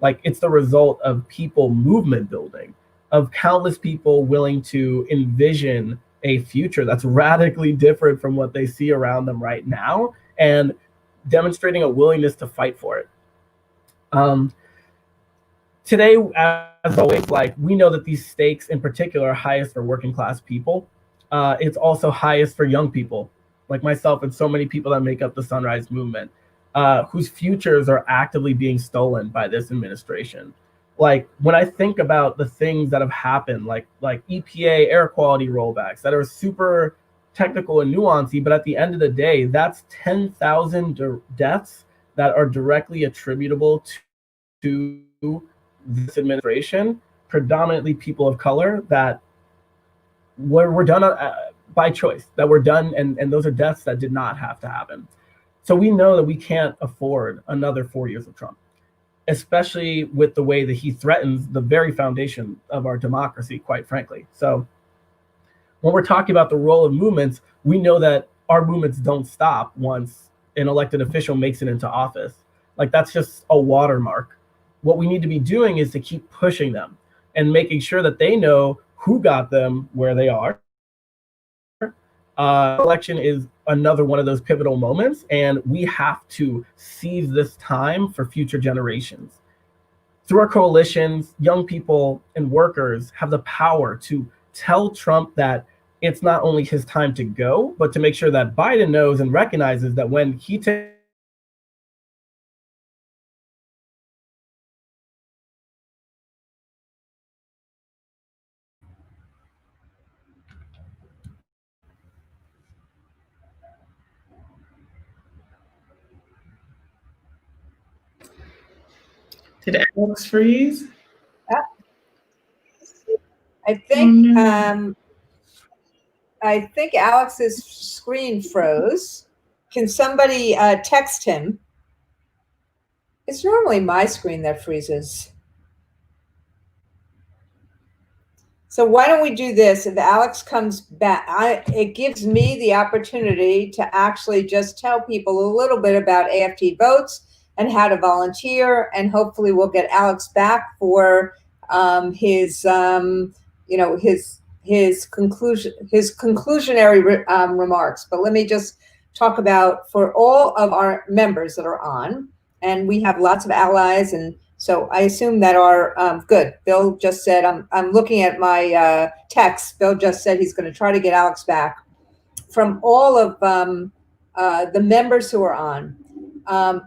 Speaker 4: Like, it's the result of people movement building, of countless people willing to envision a future that's radically different from what they see around them right now, and demonstrating a willingness to fight for it. Today, as always, like, we know that these stakes in particular are highest for working class people. It's also highest for young people like myself and so many people that make up the Sunrise Movement, whose futures are actively being stolen by this administration. Like, when I think about the things that have happened, like EPA air quality rollbacks that are super technical and nuanced, but at the end of the day, that's 10,000 deaths that are directly attributable to this administration, predominantly people of color that were done by choice, that were done, and those are deaths that did not have to happen. So we know that we can't afford another 4 years of Trump, especially with the way that he threatens the very foundation of our democracy, quite frankly. So when we're talking about the role of movements, we know that our movements don't stop once an elected official makes it into office. Like, that's just a watermark. What we need to be doing is to keep pushing them and making sure that they know who got them where they are. Election is another one of those pivotal moments, and we have to seize this time for future generations. Through our coalitions, young people and workers have the power to tell Trump that it's not only his time to go, but to make sure that Biden knows and recognizes that when he takes
Speaker 2: Did Alex freeze?
Speaker 1: I think
Speaker 2: no.
Speaker 1: I think Alex's screen froze. Can somebody text him? It's normally my screen that freezes. So why don't we do this? If Alex comes back, it gives me the opportunity to actually just tell people a little bit about AFT votes and how to volunteer, and hopefully we'll get Alex back for his conclusionary remarks. But let me just talk about, for all of our members that are on, and we have lots of allies, and so I assume that are good. Bill just said, I'm looking at my text. Bill just said he's going to try to get Alex back. From all of the members who are on,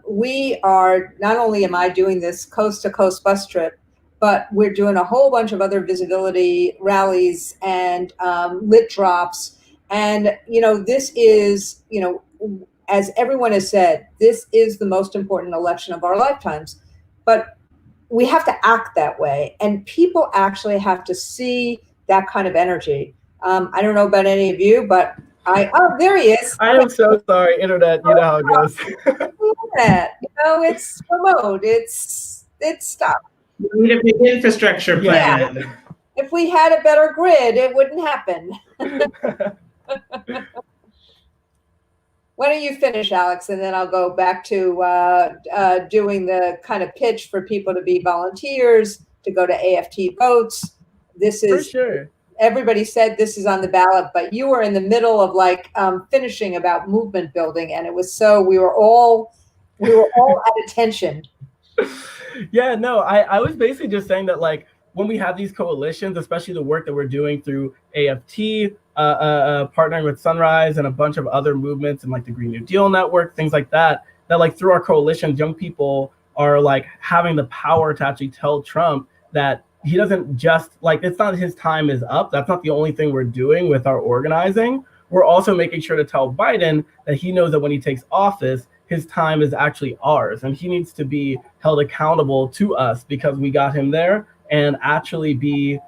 Speaker 1: we are, not only am I doing this coast to coast bus trip, but we're doing a whole bunch of other visibility rallies and lit drops. And, this is, as everyone has said, this is the most important election of our lifetimes. But we have to act that way, and people actually have to see that kind of energy. I don't know about any of you, but there he is.
Speaker 4: I am so sorry, internet. You know how it goes.
Speaker 1: It's remote. It's stuff.
Speaker 2: We need a big infrastructure plan.
Speaker 1: Yeah. If we had a better grid, it wouldn't happen. Why don't you finish, Alex, and then I'll go back to doing the kind of pitch for people to be volunteers, to go to AFT votes. This is, for sure. Everybody said this is on the ballot, but you were in the middle of finishing about movement building, and it was so we were all at attention.
Speaker 4: Yeah, no, I was basically just saying that when we have these coalitions, especially the work that we're doing through AFT, partnering with Sunrise and a bunch of other movements and the Green New Deal Network, things like that through our coalitions, young people are having the power to actually tell Trump that he doesn't just it's not his time is up. That's not the only thing we're doing with our organizing. We're also making sure to tell Biden that he knows that when he takes office, his time is actually ours, and he needs to be held accountable to us because we got him there, and actually be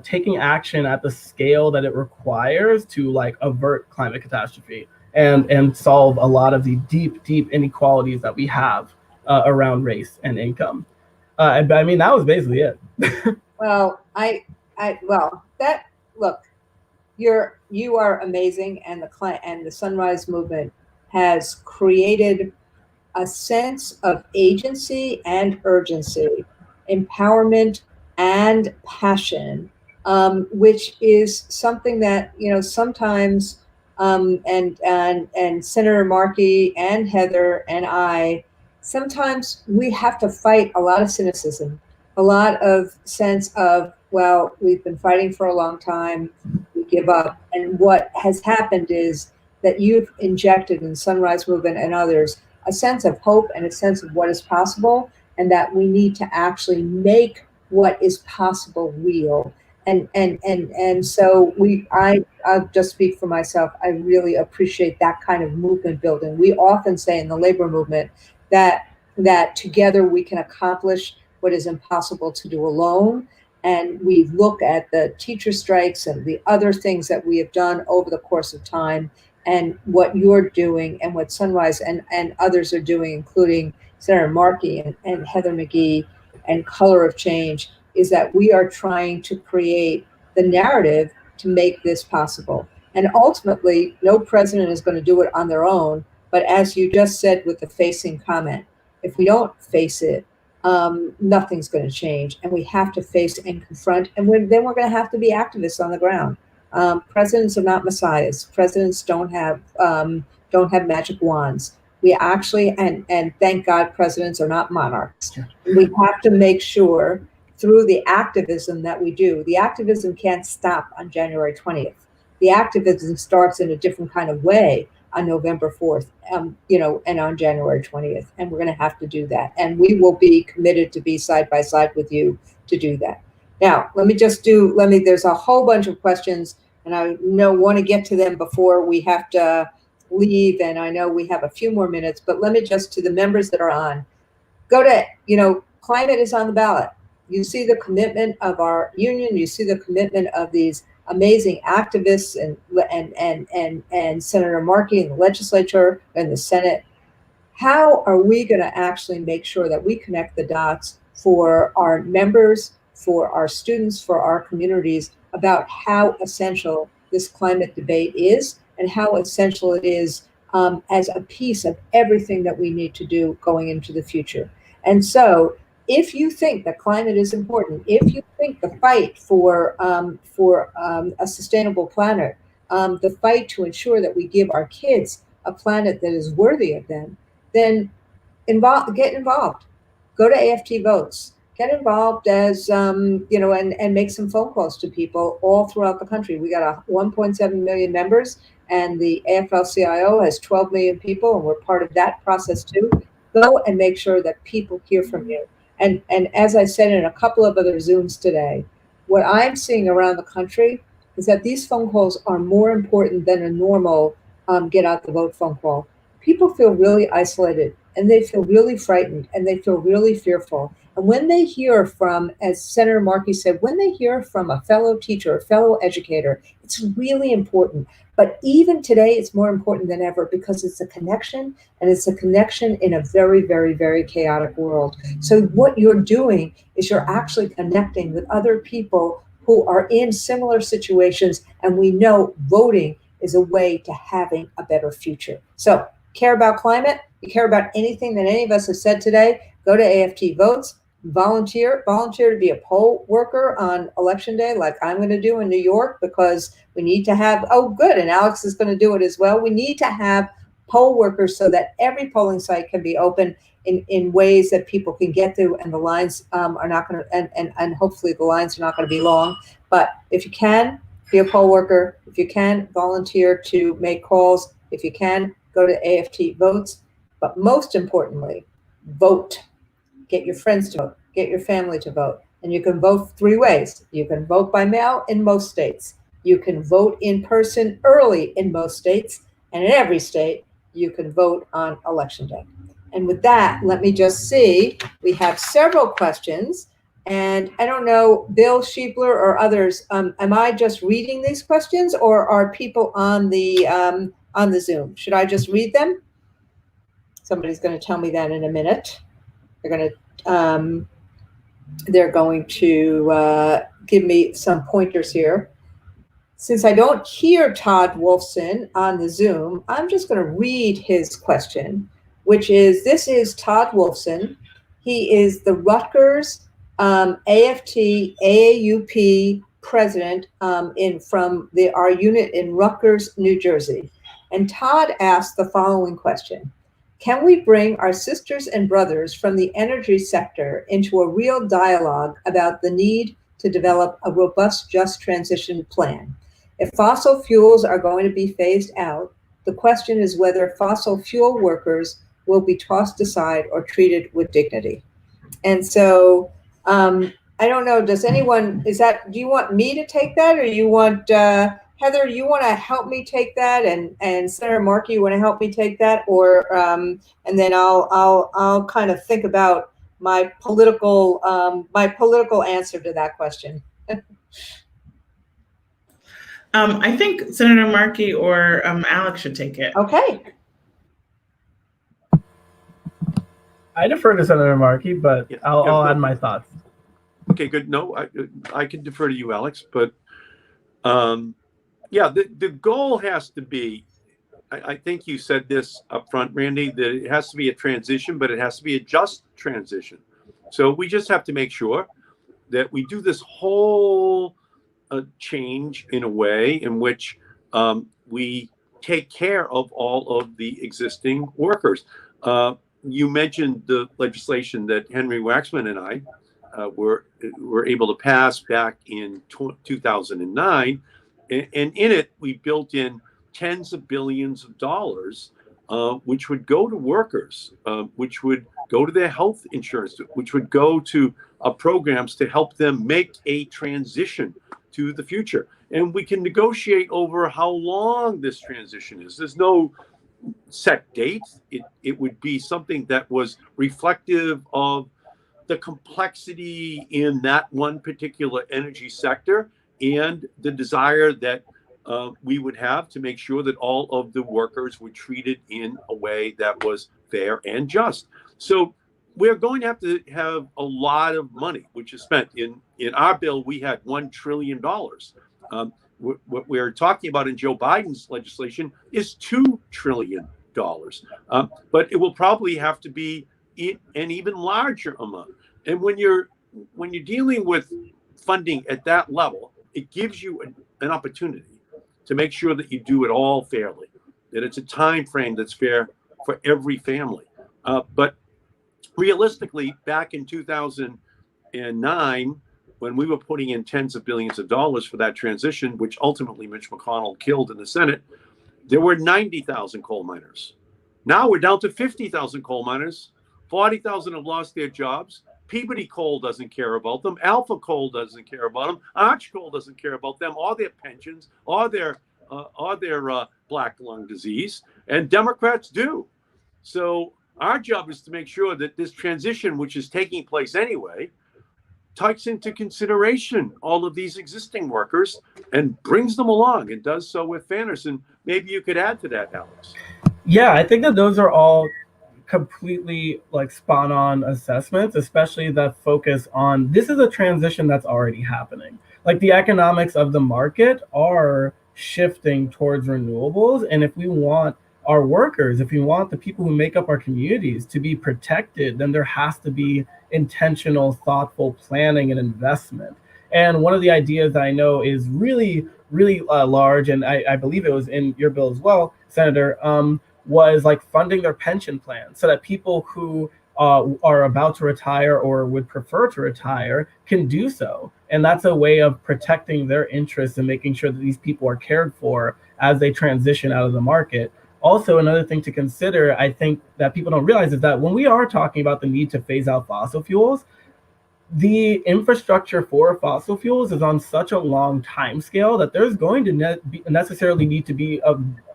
Speaker 4: taking action at the scale that it requires to avert climate catastrophe and solve a lot of the deep inequalities that we have around race and income. But I mean, that was basically it.
Speaker 1: Well, you are amazing, and the Sunrise Movement has created a sense of agency and urgency, empowerment and passion, which is something that sometimes and Senator Markey and Heather and I, sometimes we have to fight a lot of cynicism, a lot of sense of, well, we've been fighting for a long time, we give up. And what has happened is that you've injected in Sunrise Movement and others a sense of hope and a sense of what is possible, and that we need to actually make what is possible real. And so I'll just speak for myself. I really appreciate that kind of movement building. We often say in the labor movement that together we can accomplish what is impossible to do alone. And we look at the teacher strikes and the other things that we have done over the course of time, and what you're doing and what Sunrise and others are doing, including Senator Markey and Heather McGhee and Color of Change, is that we are trying to create the narrative to make this possible. And ultimately, no president is going to do it on their own. But as you just said with the facing comment, if we don't face it, nothing's going to change. And we have to face and confront. And then we're going to have to be activists on the ground. Presidents are not messiahs. Presidents don't have magic wands. We actually, and thank God, presidents are not monarchs. We have to make sure through the activism that we do. The activism can't stop on January 20th. The activism starts in a different kind of way on November 4th, and on January 20th. And we're going to have to do that. And we will be committed to be side by side with you to do that. Now, there's a whole bunch of questions, and I want to get to them before we have to leave. And I know we have a few more minutes, but let me just, to the members that are on, go to, climate is on the ballot. You see the commitment of our union. You see the commitment of these amazing activists and Senator Markey in the legislature and the Senate. How are we going to actually make sure that we connect the dots for our members, for our students, for our communities about how essential this climate debate is and how essential it is as a piece of everything that we need to do going into the future? And so if you think that climate is important, if you think the fight for a sustainable planet, the fight to ensure that we give our kids a planet that is worthy of them, then get involved. Go to AFT Votes. Get involved as, and make some phone calls to people all throughout the country. We got 1.7 million members, and the AFL-CIO has 12 million people, and we're part of that process too. Go and make sure that people hear from you. And as I said in a couple of other Zooms today, what I'm seeing around the country is that these phone calls are more important than a normal get out the vote phone call. People feel really isolated, and they feel really frightened, and they feel really fearful. And when they hear from, as Senator Markey said, when they hear from a fellow teacher, a fellow educator, it's really important. But even today, it's more important than ever because it's a connection, and it's a connection in a very, very, very chaotic world. So what you're doing is you're actually connecting with other people who are in similar situations, and we know voting is a way to having a better future. So care about climate, you care about anything that any of us have said today, go to AFT Votes, volunteer to be a poll worker on election day like I'm going to do in New York, because we need to have, and Alex is going to do it as well. We need to have poll workers so that every polling site can be open in ways that people can get through, and the lines are not going to, and hopefully the lines are not going to be long. But if you can, be a poll worker. If you can, volunteer to make calls. If you can, go to AFT Votes. But most importantly, vote. Get your friends to vote. Get your family to vote. And you can vote 3 ways. You can vote by mail in most states. You can vote in person early in most states. And in every state, you can vote on election day. And with that, let me just see. We have several questions. And I don't know, Bill Schiebler or others, am I just reading these questions, or are people on the Zoom? Should I just read them? Somebody's going to tell me that in a minute. They're going to give me some pointers here. Since I don't hear Todd Wolfson on the Zoom, I'm just going to read his question, which is, this is Todd Wolfson. He is the Rutgers AFT AAUP president from our unit in Rutgers, New Jersey. And Todd asked the following question: can we bring our sisters and brothers from the energy sector into a real dialogue about the need to develop a robust, just transition plan? If fossil fuels are going to be phased out, the question is whether fossil fuel workers will be tossed aside or treated with dignity. And so I don't know, does anyone, do you want me to take that, or you want, Heather, you want to help me take that, and Senator Markey, you want to help me take that, or and then I'll kind of think about my political answer to that question.
Speaker 2: I think Senator Markey or Alex should take it.
Speaker 1: Okay.
Speaker 4: I defer to Senator Markey, but
Speaker 3: Yeah,
Speaker 4: I'll add my thoughts.
Speaker 3: Okay, good. No, I can defer to you, Alex, but the goal has to be, I think you said this up front, Randy, that it has to be a transition, but it has to be a just transition. So we just have to make sure that we do this whole change in a way in which we take care of all of the existing workers. You mentioned the legislation that Henry Waxman and I were able to pass back in 2009. And in it, we built in tens of billions of dollars, which would go to workers, which would go to their health insurance, which would go to programs to help them make a transition to the future. And we can negotiate over how long this transition is. There's no set date. It would be something that was reflective of the complexity in that one particular energy sector and the desire that we would have to make sure that all of the workers were treated in a way that was fair and just. So we're going to have a lot of money, which is spent. In our bill, we had $1 trillion. What we're talking about in Joe Biden's legislation is $2 trillion. But it will probably have to be an even larger amount. And when you're dealing with funding at that level, it gives you an opportunity to make sure that you do it all fairly, that it's a time frame that's fair for every family. But realistically, back in 2009, when we were putting in tens of billions of dollars for that transition, which ultimately Mitch McConnell killed in the Senate, there were 90,000 coal miners. Now we're down to 50,000 coal miners. 40,000 have lost their jobs. Peabody Coal doesn't care about them. Alpha Coal doesn't care about them. Arch Coal doesn't care about them, or their pensions, or their black lung disease. And Democrats do. So our job is to make sure that this transition, which is taking place anyway, takes into consideration all of these existing workers and brings them along and does so with fairness. And maybe you could add to that, Alex.
Speaker 4: Yeah, I think that those are all completely like spot on assessments, especially that focus on this is a transition that's already happening. Like the economics of the market are shifting towards renewables. And if we want our workers, if we want the people who make up our communities to be protected, then there has to be intentional, thoughtful planning and investment. And one of the ideas that I know is really, really large, and I believe it was in your bill as well, Senator, was like funding their pension plan so that people who are about to retire or would prefer to retire can do so. And that's a way of protecting their interests and making sure that these people are cared for as they transition out of the market. Also, another thing to consider, I think that people don't realize, is that when we are talking about the need to phase out fossil fuels, the infrastructure for fossil fuels is on such a long time scale that there's going to necessarily need to be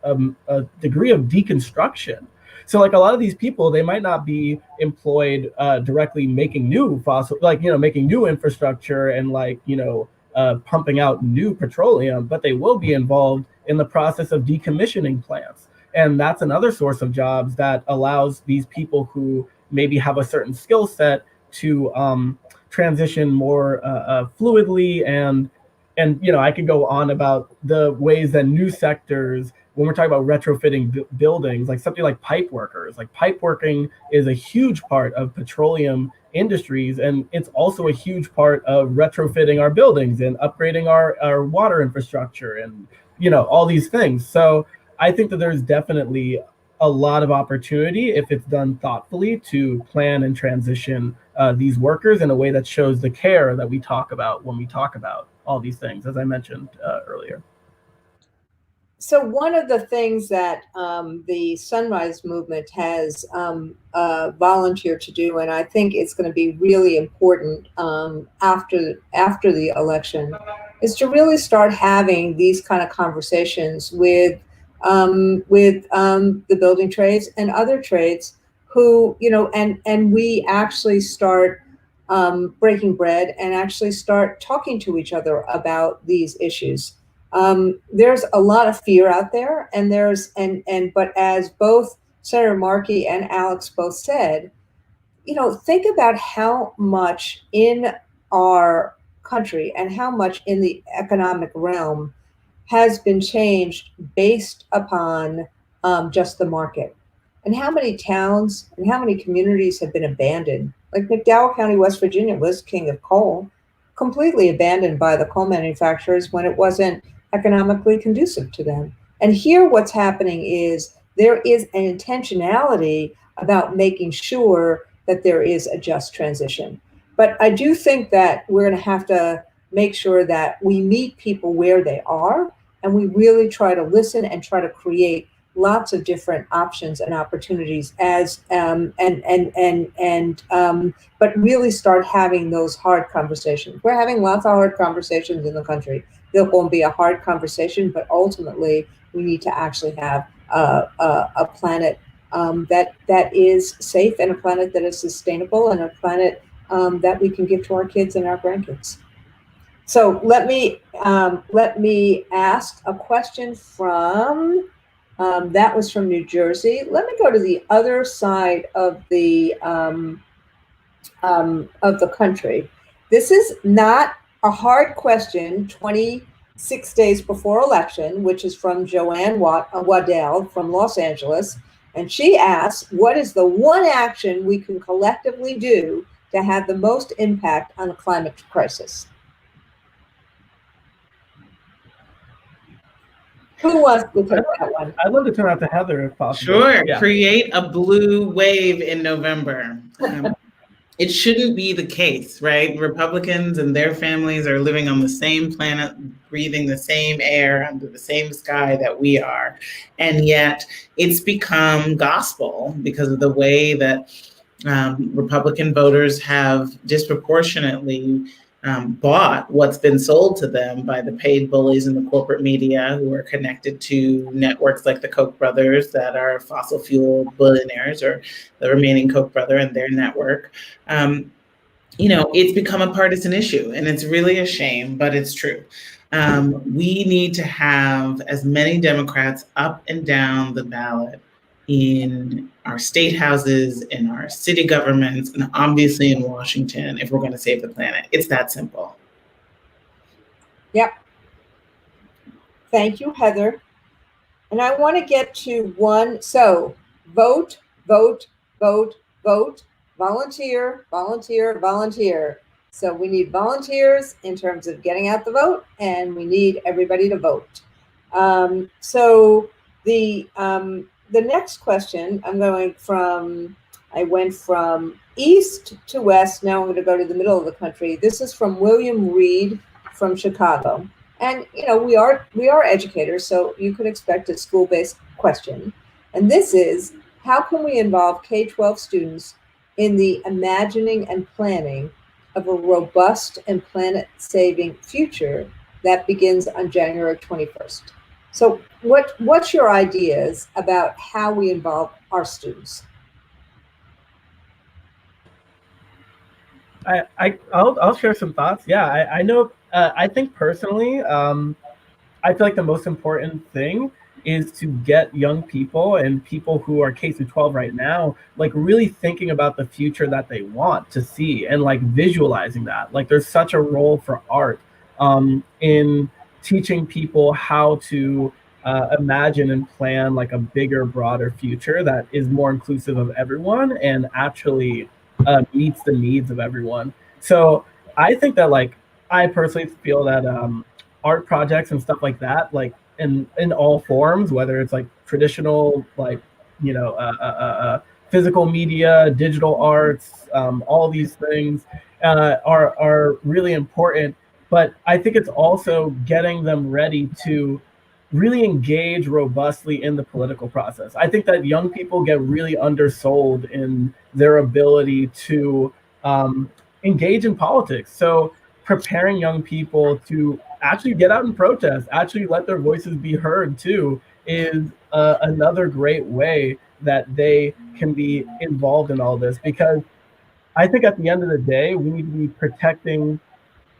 Speaker 4: a degree of deconstruction. So like a lot of these people, they might not be employed directly making new making new infrastructure and pumping out new petroleum, but they will be involved in the process of decommissioning plants. And that's another source of jobs that allows these people who maybe have a certain skill set to transition more fluidly. And I could go on about the ways that new sectors, when we're talking about retrofitting buildings, like something like pipe workers, like pipe working is a huge part of petroleum industries. And it's also a huge part of retrofitting our buildings and upgrading our water infrastructure and, all these things. So I think that there's definitely a lot of opportunity if it's done thoughtfully to plan and transition these workers in a way that shows the care that we talk about when we talk about all these things, as I mentioned earlier.
Speaker 1: So one of the things that the Sunrise Movement has volunteered to do, and I think it's going to be really important after the election, is to really start having these kind of conversations with the building trades and other trades who, and we actually start breaking bread and actually start talking to each other about these issues. There's a lot of fear out there, but as both Senator Markey and Alex both said, think about how much in our country and how much in the economic realm has been changed based upon just the market, and how many towns and how many communities have been abandoned. Like McDowell County, West Virginia was king of coal, completely abandoned by the coal manufacturers when it wasn't economically conducive to them. And here what's happening is there is an intentionality about making sure that there is a just transition. But I do think that we're going to have to make sure that we meet people where they are, and we really try to listen and try to create lots of different options and opportunities but really start having those hard conversations. We're having lots of hard conversations in the country. There won't be a hard conversation, but ultimately we need to actually have a planet that is safe, and a planet that is sustainable, and a planet that we can give to our kids and our grandkids. So let me ask a question from, that was from New Jersey. Let me go to the other side of the country. This is not a hard question, 26 days before election, which is from Joanne Waddell from Los Angeles. And she asks, what is the one action we can collectively do to have the most impact on the climate crisis? Who wants to take that one?
Speaker 4: I'd love to turn out to Heather if possible.
Speaker 2: Sure.
Speaker 4: Yeah.
Speaker 2: Create a blue wave in November. It shouldn't be the case, right? Republicans and their families are living on the same planet, breathing the same air under the same sky that we are. And yet it's become gospel because of the way that Republican voters have disproportionately bought what's been sold to them by the paid bullies in the corporate media who are connected to networks like the Koch brothers that are fossil fuel billionaires, or the remaining Koch brother and their network. It's become a partisan issue, and it's really a shame, but it's true. We need to have as many Democrats up and down the ballot in our state houses, in our city governments, and obviously in Washington if we're going to save the planet. It's that simple.
Speaker 1: Yep. Thank you, Heather. And I want to get to one. So vote, vote, vote, vote, volunteer, volunteer, volunteer. So we need volunteers in terms of getting out the vote, and we need everybody to vote. So the next question, I went from east to west. Now I'm going to go to the middle of the country. This is from William Reed from Chicago. And, we are educators, so you could expect a school-based question. And this is, how can we involve K-12 students in the imagining and planning of a robust and planet-saving future that begins on January 21st? So what's your ideas about how we involve our students?
Speaker 4: I'll share some thoughts. Yeah, I know. I think personally, I feel like the most important thing is to get young people and people who are K through 12 right now, like really thinking about the future that they want to see and like visualizing that. Like there's such a role for art in teaching people how to imagine and plan like a bigger, broader future that is more inclusive of everyone and actually meets the needs of everyone. So I think that like, I personally feel that art projects and stuff like that, like in all forms, whether it's like traditional, like, physical media, digital arts, all these things are really important. But I think it's also getting them ready to really engage robustly in the political process. I think that young people get really undersold in their ability to engage in politics. So preparing young people to actually get out and protest, actually let their voices be heard too, is another great way that they can be involved in all this. Because I think at the end of the day, we need to be protecting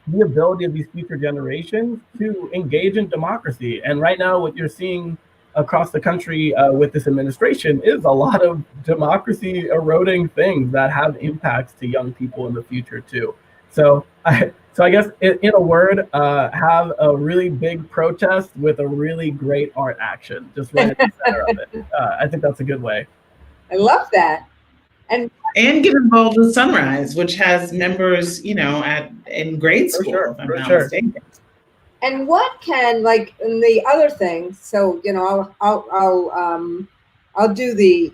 Speaker 4: the ability of these future generations to engage in democracy. And right now, what you're seeing across the country with this administration is a lot of democracy eroding things that have impacts to young people in the future too. So I guess in a word, have a really big protest with a really great art action, just right at the center of it. I think that's a good way.
Speaker 1: I love that.
Speaker 2: And get involved with Sunrise, which has members, in grade school, if I'm not mistaken.
Speaker 1: And what can, like, and the other thing, so I'll do the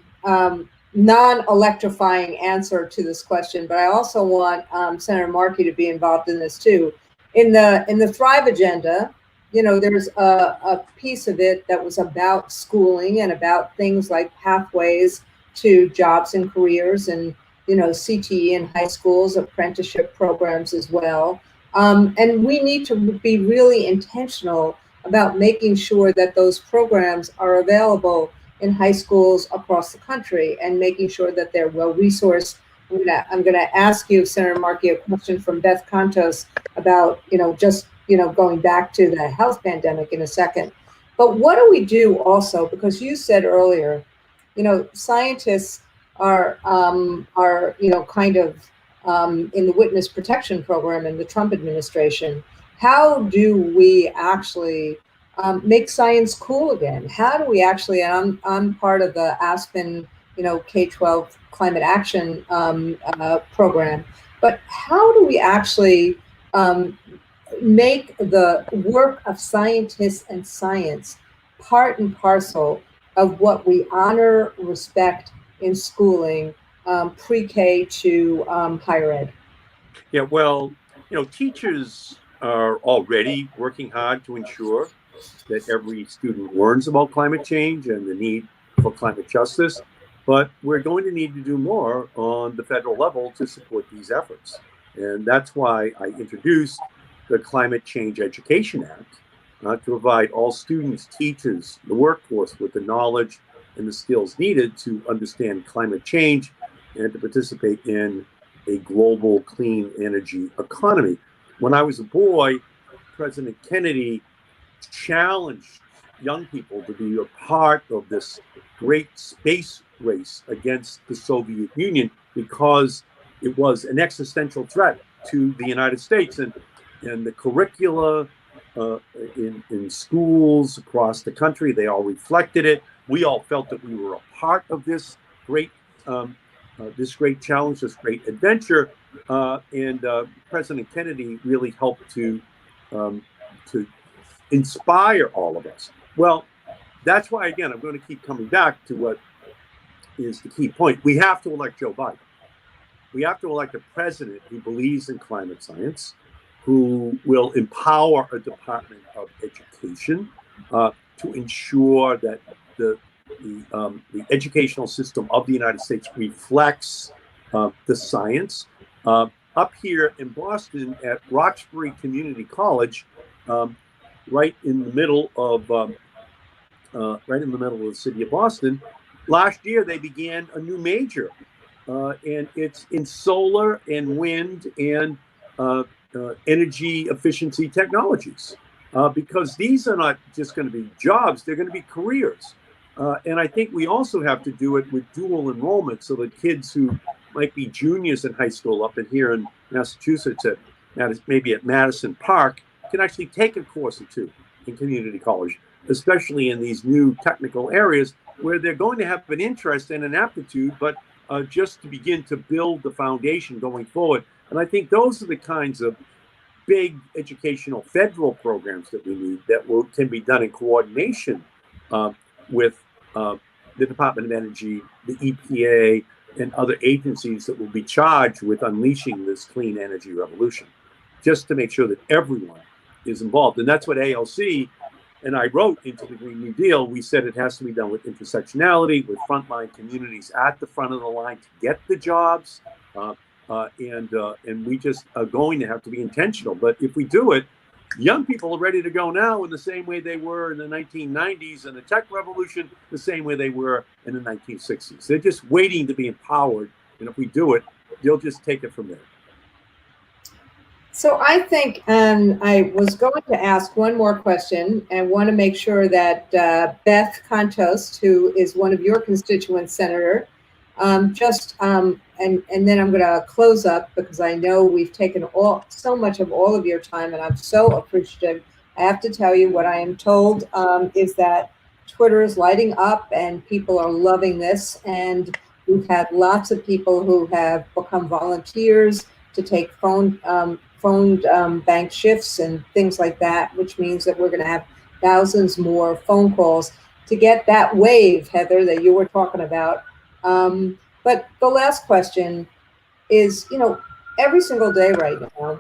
Speaker 1: non-electrifying answer to this question, but I also want Senator Markey to be involved in this too. In the Thrive agenda, there's a piece of it that was about schooling and about things like pathways to jobs and careers, and CTE in high schools, apprenticeship programs as well. And we need to be really intentional about making sure that those programs are available in high schools across the country, and making sure that they're well resourced, I'm gonna ask you, Senator Markey, a question from Beth Contos about, going back to the health pandemic in a second. But what do we do also? Because you said earlier, scientists are kind of in the witness protection program in the Trump administration. How do we actually make science cool again? How do we actually? And I'm part of the Aspen, K-12 climate action program. But how do we actually make the work of scientists and science part and parcel of what we honor, respect in schooling, pre-K to higher ed?
Speaker 3: Yeah, well, teachers are already working hard to ensure that every student learns about climate change and the need for climate justice. But we're going to need to do more on the federal level to support these efforts. And that's why I introduced the Climate Change Education Act to provide all students, teachers, the workforce with the knowledge and the skills needed to understand climate change and to participate in a global clean energy economy. When I was a boy, President Kennedy challenged young people to be a part of this great space race against the Soviet Union because it was an existential threat to the United States. And the curricula in schools across the country, they all reflected it. We all felt that we were a part of this great challenge, this great adventure. And President Kennedy really helped to inspire all of us. Well, that's why, again, I'm going to keep coming back to what is the key point. We have to elect Joe Biden. We have to elect a president who believes in climate science, who will empower a Department of Education to ensure that the educational system of the United States reflects the science. Up here in Boston at Roxbury Community College, right in the middle of the city of Boston, last year they began a new major, and it's in solar and wind and energy efficiency technologies, because these are not just going to be jobs, they're going to be careers. And I think we also have to do it with dual enrollment so that kids who might be juniors in high school up in here in Massachusetts, maybe at Madison Park, can actually take a course or two in community college, especially in these new technical areas where they're going to have an interest and an aptitude, but just to begin to build the foundation going forward. And I think those are the kinds of big educational federal programs that we need that can be done in coordination with the Department of Energy, the EPA, and other agencies that will be charged with unleashing this clean energy revolution, just to make sure that everyone is involved. And that's what ALC and I wrote into the Green New Deal. We said it has to be done with intersectionality, with frontline communities at the front of the line to get the jobs. And we just are going to have to be intentional. But if we do it, young people are ready to go now in the same way they were in the 1990s and the tech revolution, the same way they were in the 1960s. They're just waiting to be empowered. And if we do it, they'll just take it from there.
Speaker 1: So I think, and I was going to ask one more question and want to make sure that Beth Contos, who is one of your constituents, Senator, and then I'm going to close up because I know we've taken so much of all of your time, and I'm so appreciative. I have to tell you what I am told is that Twitter is lighting up and people are loving this, and we've had lots of people who have become volunteers to take phone bank shifts and things like that, which means that we're going to have thousands more phone calls to get that wave, Heather, that you were talking about. But the last question is, every single day right now,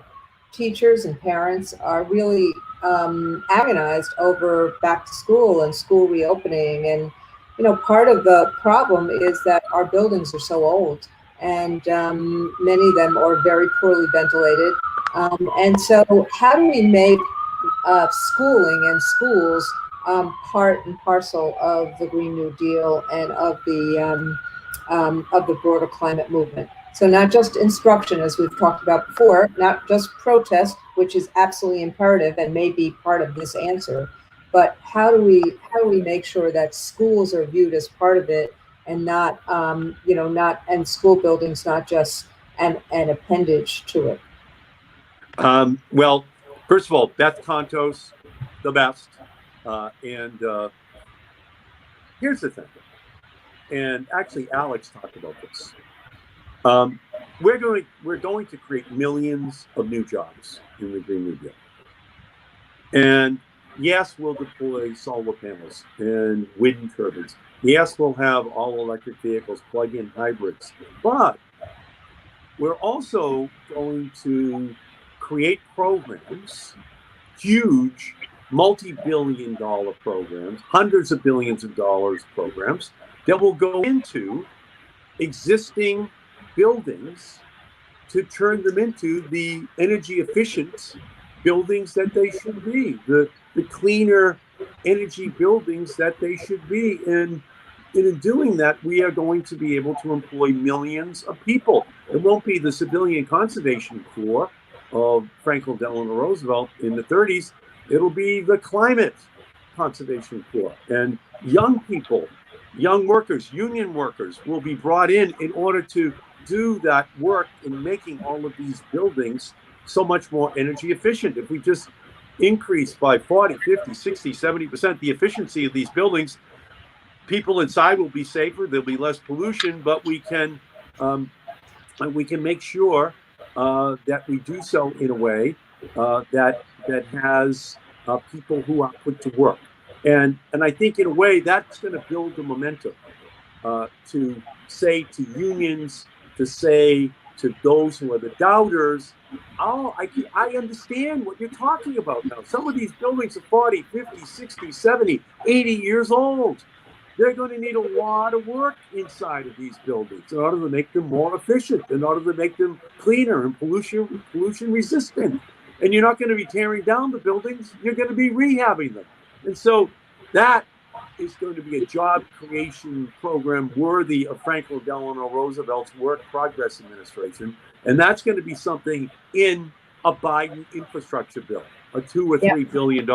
Speaker 1: teachers and parents are really agonized over back to school and school reopening. And, part of the problem is that our buildings are so old and many of them are very poorly ventilated. And so how do we make schooling and schools part and parcel of the Green New Deal and of the broader climate movement? So not just instruction, as we've talked about before, not just protest, which is absolutely imperative and may be part of this answer, but how do we make sure that schools are viewed as part of it and not, and school buildings not just an appendage to it?
Speaker 3: Well, first of all, Beth Contos, the best. And here's the thing. And actually, Alex talked about this. We're going to create millions of new jobs in the Green New Deal. And yes, we'll deploy solar panels and wind turbines. Yes, we'll have all electric vehicles, plug-in hybrids. But we're also going to create programs, huge multi-billion-dollar programs, hundreds of billions of dollars programs that will go into existing buildings to turn them into the energy efficient buildings that they should be, the cleaner energy buildings that they should be. And in doing that, we are going to be able to employ millions of people. It won't be the civilian conservation corps of Franklin Delano Roosevelt in the 30s. It'll be the climate conservation corps, and young people, young workers, union workers will be brought in order to do that work in making all of these buildings so much more energy efficient. If we just increase by 40, 50, 60, 70% the efficiency of these buildings, people inside will be safer, there'll be less pollution, but we can make sure that we do so in a way that has people who are put to work. And I think in a way that's going to build the momentum to say to unions, to say to those who are the doubters, oh, I understand what you're talking about now. Some of these buildings are 40, 50, 60, 70, 80 years old. They're going to need a lot of work inside of these buildings in order to make them more efficient, in order to make them cleaner and pollution resistant. And you're not going to be tearing down the buildings, you're going to be rehabbing them. And so that is going to be a job creation program worthy of Franklin Delano Roosevelt's Work Progress Administration. And that's going to be something in a Biden infrastructure bill, a $2 or $3 billion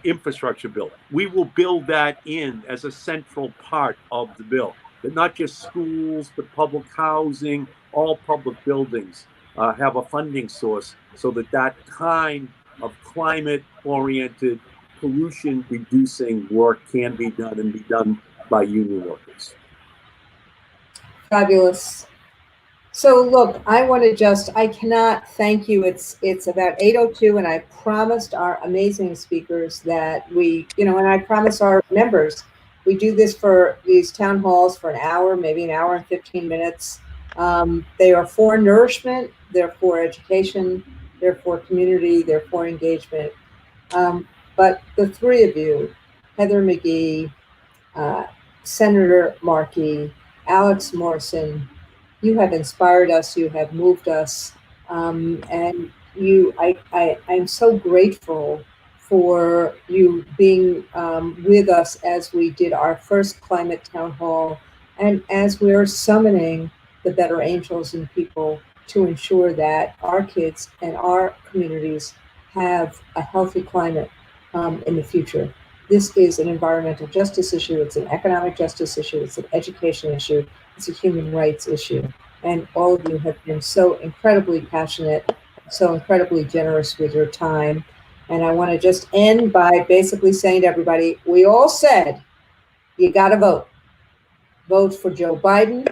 Speaker 3: infrastructure bill. We will build that in as a central part of the bill. But not just schools, but public housing, all public buildings have a funding source so that kind of climate-oriented, pollution-reducing work can be done and be done by union workers.
Speaker 1: Fabulous. So look, I cannot thank you. It's about 8:02, and I promised our amazing speakers that and I promise our members, we do this for these town halls for an hour, maybe an hour and 15 minutes. They are for nourishment, they're for education, they're for community, they're for engagement. But the three of you, Heather McGhee, Senator Markey, Alex Morrison, you have inspired us, you have moved us, and I'm so grateful for you being with us as we did our first climate town hall, and as we're summoning the better angels in people to ensure that our kids and our communities have a healthy climate in the future. This is an environmental justice issue, it's an economic justice issue, it's an education issue, it's a human rights issue. And all of you have been so incredibly passionate, so incredibly generous with your time. And I want to just end by basically saying to everybody, we all said, you got to vote. Vote for Joe Biden,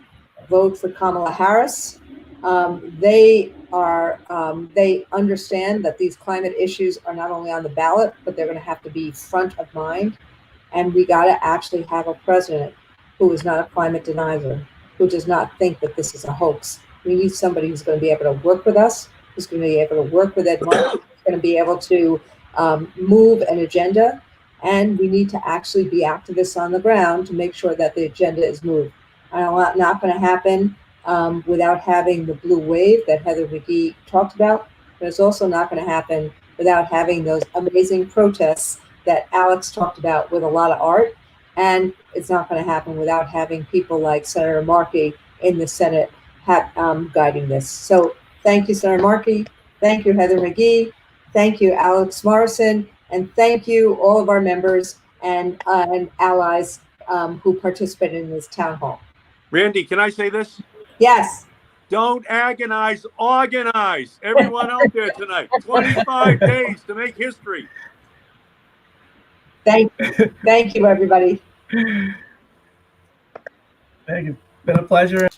Speaker 1: vote for Kamala Harris. They understand that these climate issues are not only on the ballot, but they're going to have to be front of mind. And we got to actually have a president who is not a climate denier, who does not think that this is a hoax. We need somebody who's going to be able to work with us, who's going to be able to work with Ed Markey, who's going to be able to move an agenda. And we need to actually be activists on the ground to make sure that the agenda is moved. And not going to happen without having the blue wave that Heather McGhee talked about, but it's also not going to happen without having those amazing protests that Alex talked about with a lot of art. And it's not going to happen without having people like Senator Markey in the Senate guiding this. So thank you, Senator Markey. Thank you, Heather McGhee. Thank you, Alex Morrison. And thank you, all of our members and allies who participated in this town hall.
Speaker 3: Randy, can I say this?
Speaker 1: Yes.
Speaker 3: Don't agonize, organize. Everyone out there tonight. 25 days to make history.
Speaker 1: Thank you, everybody.
Speaker 4: Thank you. Been a pleasure.